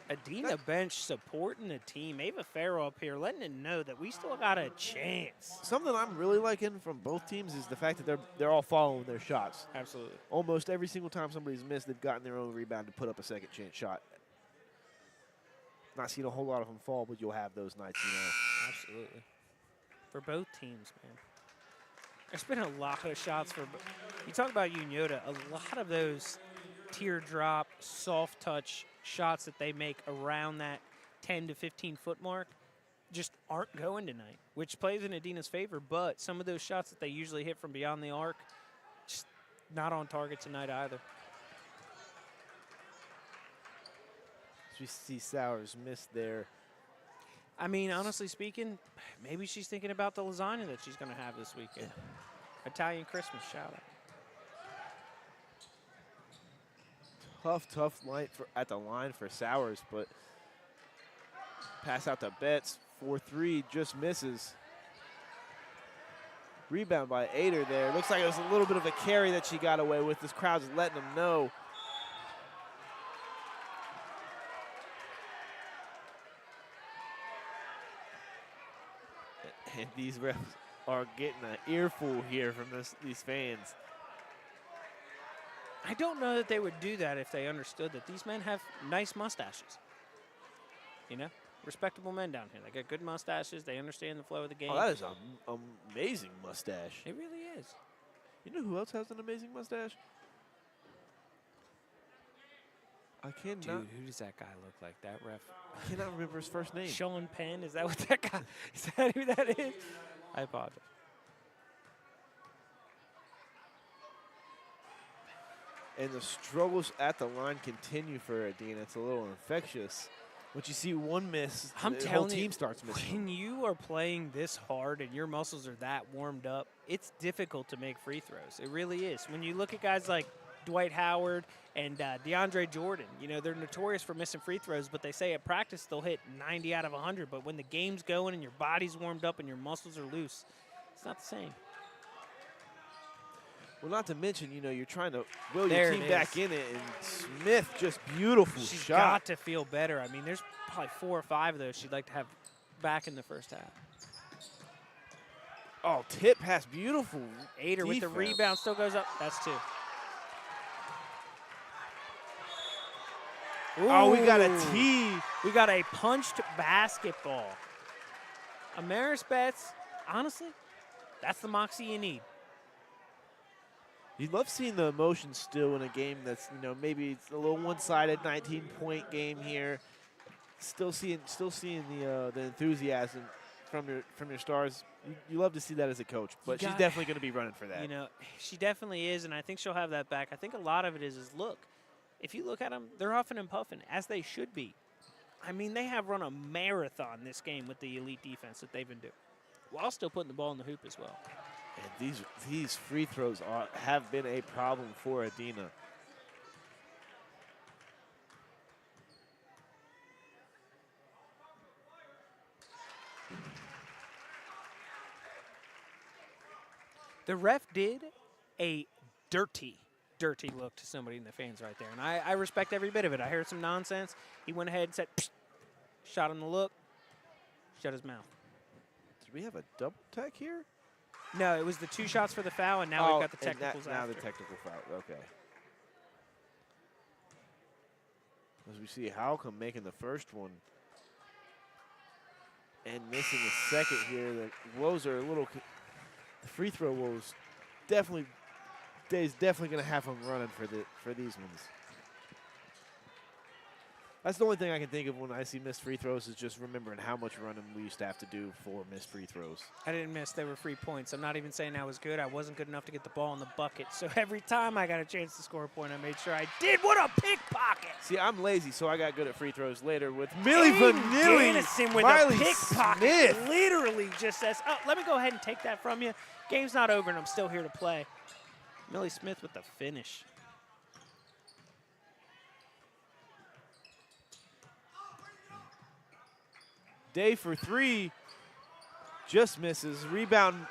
Adena bench supporting the team. Ava Farrell up here letting it know that we still got a chance. Something I'm really liking from both teams is the fact that they're all following their shots. Absolutely. Almost every single time somebody's missed, they've gotten their own rebound to put up a second chance shot. Not seen a whole lot of them fall, but you'll have those nights, Absolutely. For both teams, man. There's been a lot of shots for – you talk about Unioto, a lot of those teardrop, soft touch shots that they make around that 10 to 15-foot mark just aren't going tonight, which plays in Adena's favor. But some of those shots that they usually hit from beyond the arc, just not on target tonight either. So we see Sowers miss there. I mean, honestly speaking, maybe she's thinking about the lasagna that she's going to have this weekend. Italian Christmas, shout out. Tough night at the line for Sowers, but pass out to Betts. 4-3, just misses. Rebound by Ader there. Looks like it was a little bit of a carry that she got away with. This crowd's letting them know. And these refs are getting an earful here from these fans. I don't know that they would do that if they understood that these men have nice mustaches. You know, respectable men down here. They got good mustaches. They understand the flow of the game. Oh, that is an amazing mustache. It really is. You know who else has an amazing mustache? I cannot. Dude, who does that guy look like? That ref? I cannot remember his first name. Sean Penn? Is that what that guy? Is that who that is? I apologize. And the struggles at the line continue for Adena. It's a little infectious. Once you see one miss, the whole team starts missing. When you are playing this hard and your muscles are that warmed up, it's difficult to make free throws. It really is. When you look at guys like Dwight Howard and DeAndre Jordan, you know, they're notorious for missing free throws, but they say at practice they'll hit 90 out of 100. But when the game's going and your body's warmed up and your muscles are loose, it's not the same. Well, not to mention, you know, you're trying to will There your team it back is. in it, and Smith, just beautiful She's shot. got to feel better. I mean, there's probably 4 or 5 of those she'd like to have back in the first half. Oh, tip pass, beautiful. Ader with the defense. rebound, still goes up. That's 2. Oh, we got a Ooh. tee. We got a punched basketball. Amaris Betts, honestly, that's the moxie you need. You love seeing the emotion still in a game that's, you know, maybe it's a little one-sided 19-point game here. Still seeing the enthusiasm from your stars. You love to see that as a coach, but she's definitely going to be running for that. You know, she definitely is, and I think she'll have that back. I think a lot of it is look, if you look at them, they're huffing and puffing, as they should be. I mean, they have run a marathon this game with the elite defense that they've been doing, while still putting the ball in the hoop as well. And these free throws have been a problem for Adena. The ref did a dirty look to somebody in the fans right there, and I respect every bit of it. I heard some nonsense. He went ahead and said, psst, shot him the look, shut his mouth. Did we have a double tech here? No, it was the 2 shots for the foul, and now we've got the technicals now after. the technical foul, okay. As we see Halcom making the first one and missing the second here. The woes are a little, the free throw woes definitely, Day's definitely going to have him running for these ones. That's the only thing I can think of when I see missed free throws is just remembering how much running we used to have to do for missed free throws. I didn't miss. They were free points. I'm not even saying I was good. I wasn't good enough to get the ball in the bucket. So every time I got a chance to score a point, I made sure I did. What a pickpocket! See, I'm lazy, so I got good at free throws later with Millie Vanilli. Dennison with Miley a pickpocket. Smith. Literally just says, oh, let me go ahead and take that from you. Game's not over, and I'm still here to play. Millie Smith with the finish. Day for 3, just misses. Rebound,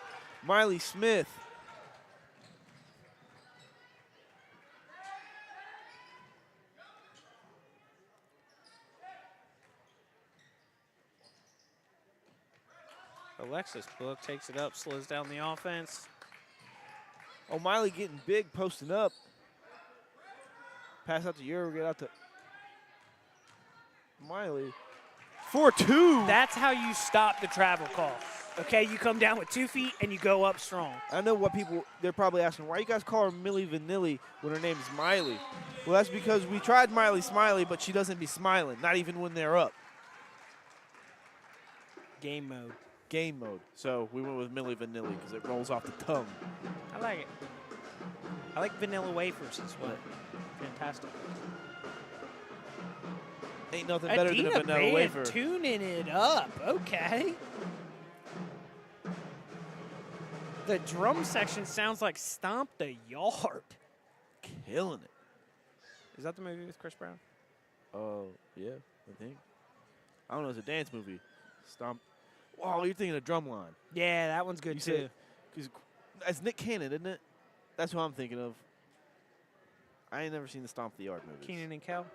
Miley Smith. Alexis Book takes it up, slows down the offense. Oh, Miley getting big, posting up. Pass out to Euro, get out to Miley. 4-2. That's how you stop the travel call. Okay, you come down with 2 feet and you go up strong. I know what they're probably asking, why you guys call her Millie Vanilli when her name is Miley? Well, that's because we tried Miley Smiley, but she doesn't be smiling, not even when they're up. Game mode. Game mode. So we went with Millie Vanilli because it rolls off the tongue. I like it. I like vanilla wafers as well. Fantastic. Ain't nothing better than a vanilla wafer. Tuning it up. Okay. The drum section sounds like Stomp the Yard. Killing it. Is that the movie with Chris Brown? Oh, yeah, I think. I don't know, it's a dance movie. Stomp. Oh, you're thinking of Drumline. Yeah, that one's good too. Because that's Nick Cannon, isn't it? That's who I'm thinking of. I ain't never seen the Stomp the Yard movies. Keenan and Kel.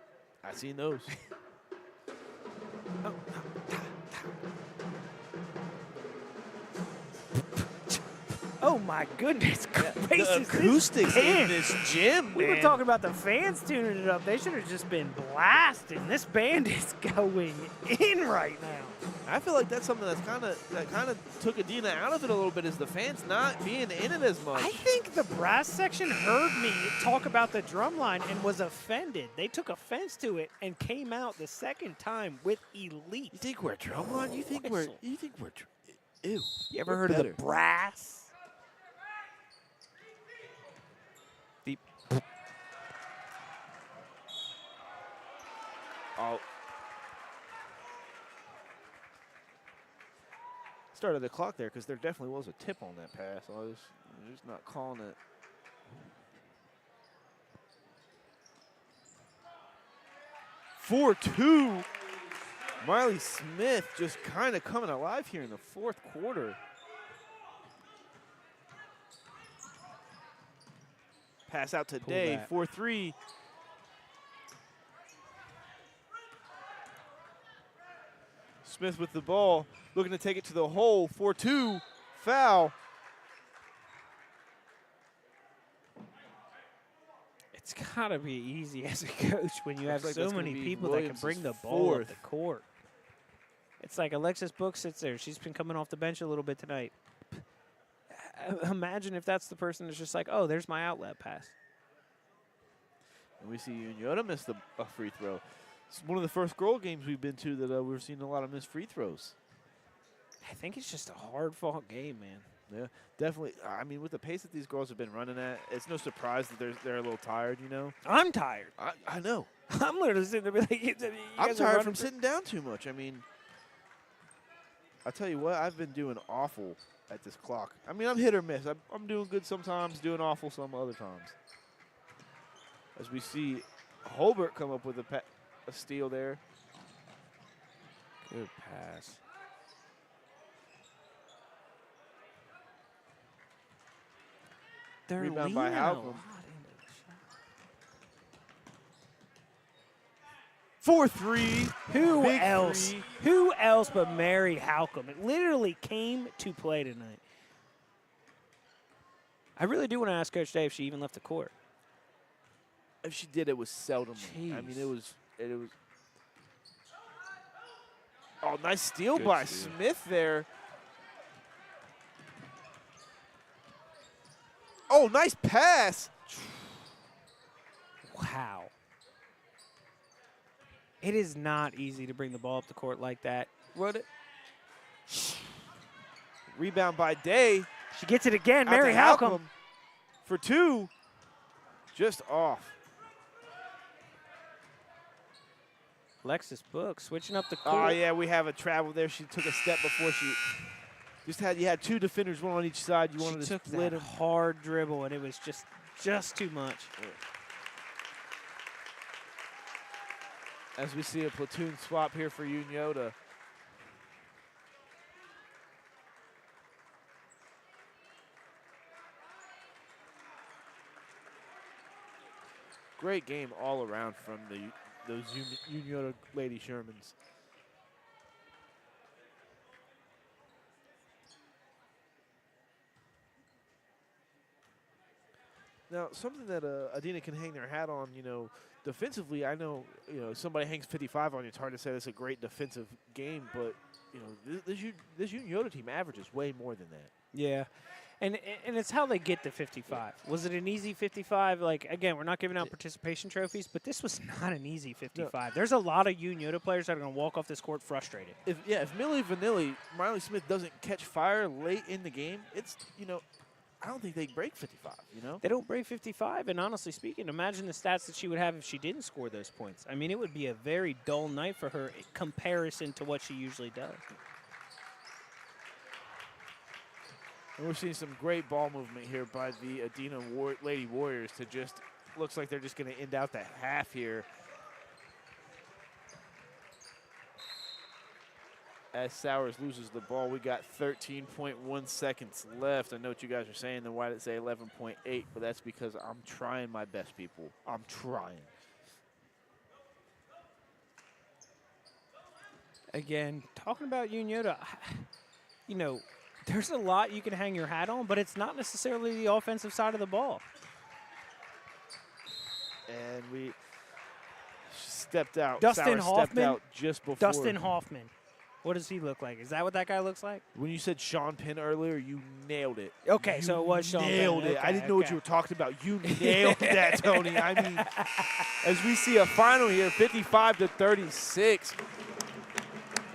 I seen those. Oh my goodness gracious! The acoustics in this gym, We man. were talking about the fans tuning it up. They should have just been blasting. This band is going in right now. I feel like that's something that kind of took Adena out of it a little bit, is the fans not being in it as much. I think the brass section heard me talk about the drum line and was offended. They took offense to it and came out the second time with elite. You think we're Drumline? You think we're? Ew. You ever heard of the brass? Deep. Oh. Started the clock there because there definitely was a tip on that pass. I was just not calling it. Four 2. Miley Smith just kind of coming alive here in the fourth quarter. Pass out to Day, 4-3. Smith with the ball, looking to take it to the hole, 4-2, foul. It's got to be easy as a coach when you have like so that's gonna many be people that can Williams' bring the ball up fourth. the court. It's like Alexis Book sits there. She's been coming off the bench a little bit tonight. Imagine if that's the person that's just like, oh, there's my outlet pass. And we see Unioto miss a free throw. It's one of the first girl games we've been to that we're seeing a lot of missed free throws. I think it's just a hard-fought game, man. Yeah, definitely. I mean, with the pace that these girls have been running at, it's no surprise that they're a little tired, you know? I'm tired. I know. I'm literally sitting there like, you I'm guys are tired running from sitting down too much. I mean, I tell you what, I've been doing awful at this clock. I mean, I'm hit or miss. I'm doing good sometimes, doing awful some other times. As we see Holbert come up with a steal there. Good pass. They're Rebound by leaning a Halcomb. lot into the shot. 4-3. Who Big else? three. Who else but Mary Halcomb? It literally came to play tonight. I really do want to ask Coach Dave if she even left the court. If she did, it was seldom. I mean, Jeez. it was. Oh, nice steal Good by steal. Smith there. Oh, nice pass. Wow. It is not easy to bring the ball up the court like that. Run it. Rebound by Day. She gets it again. Out to Mary Halcomb. for two. Just off. Alexis Book switching up the Oh, court. yeah, we have a travel there. She took a step before she just had. You had two defenders, one on each side. You wanted She to took split that them. hard dribble, and it was just too much. As we see a platoon swap here for Unioto. Great game all around from those Unioto Lady Shermans. Now, something that Adena can hang their hat on, you know, defensively, I know, you know, somebody hangs 55 on you. It's hard to say it's a great defensive game, but, you know, this Unioto team averages way more than that. Yeah. And it's how they get to 55. Was it an easy 55? Like, again, we're not giving out participation trophies, but this was not an easy 55. No. There's a lot of Unioto players that are going to walk off this court frustrated. If Millie Vanilli, Miley Smith doesn't catch fire late in the game, it's, you know, I don't think they break 55, you know? They don't break 55, and honestly speaking, imagine the stats that she would have if she didn't score those points. I mean, it would be a very dull night for her in comparison to what she usually does. And we're seeing some great ball movement here by the Adena Lady Warriors to just, looks like they're just going to end out the half here. As Sowers loses the ball, we got 13.1 seconds left. I know what you guys are saying, then why did it say 11.8? But that's because I'm trying my best, people. I'm trying. Again, talking about Unioto, you know, there's a lot you can hang your hat on, but it's not necessarily the offensive side of the ball. And we stepped out. Dustin Sowers Hoffman. stepped out just before. Dustin Hoffman. What does he look like? Is that what that guy looks like? When you said Sean Penn earlier, you nailed it. Okay, so it was Sean Penn. Nailed it. Okay, I didn't know what you were talking about. You nailed that, Tony. I mean, as we see a final here, 55-36.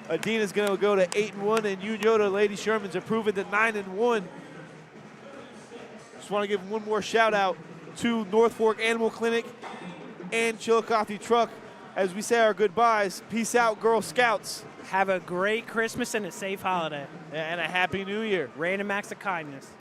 Adena's going to go to 8-1, and Unioto Lady Shermans are proven to 9-1. Just want to give one more shout out to North Fork Animal Clinic and Chillicothe Truck as we say our goodbyes. Peace out, Girl Scouts. Have a great Christmas and a safe holiday. And a Happy New Year. Random acts of kindness.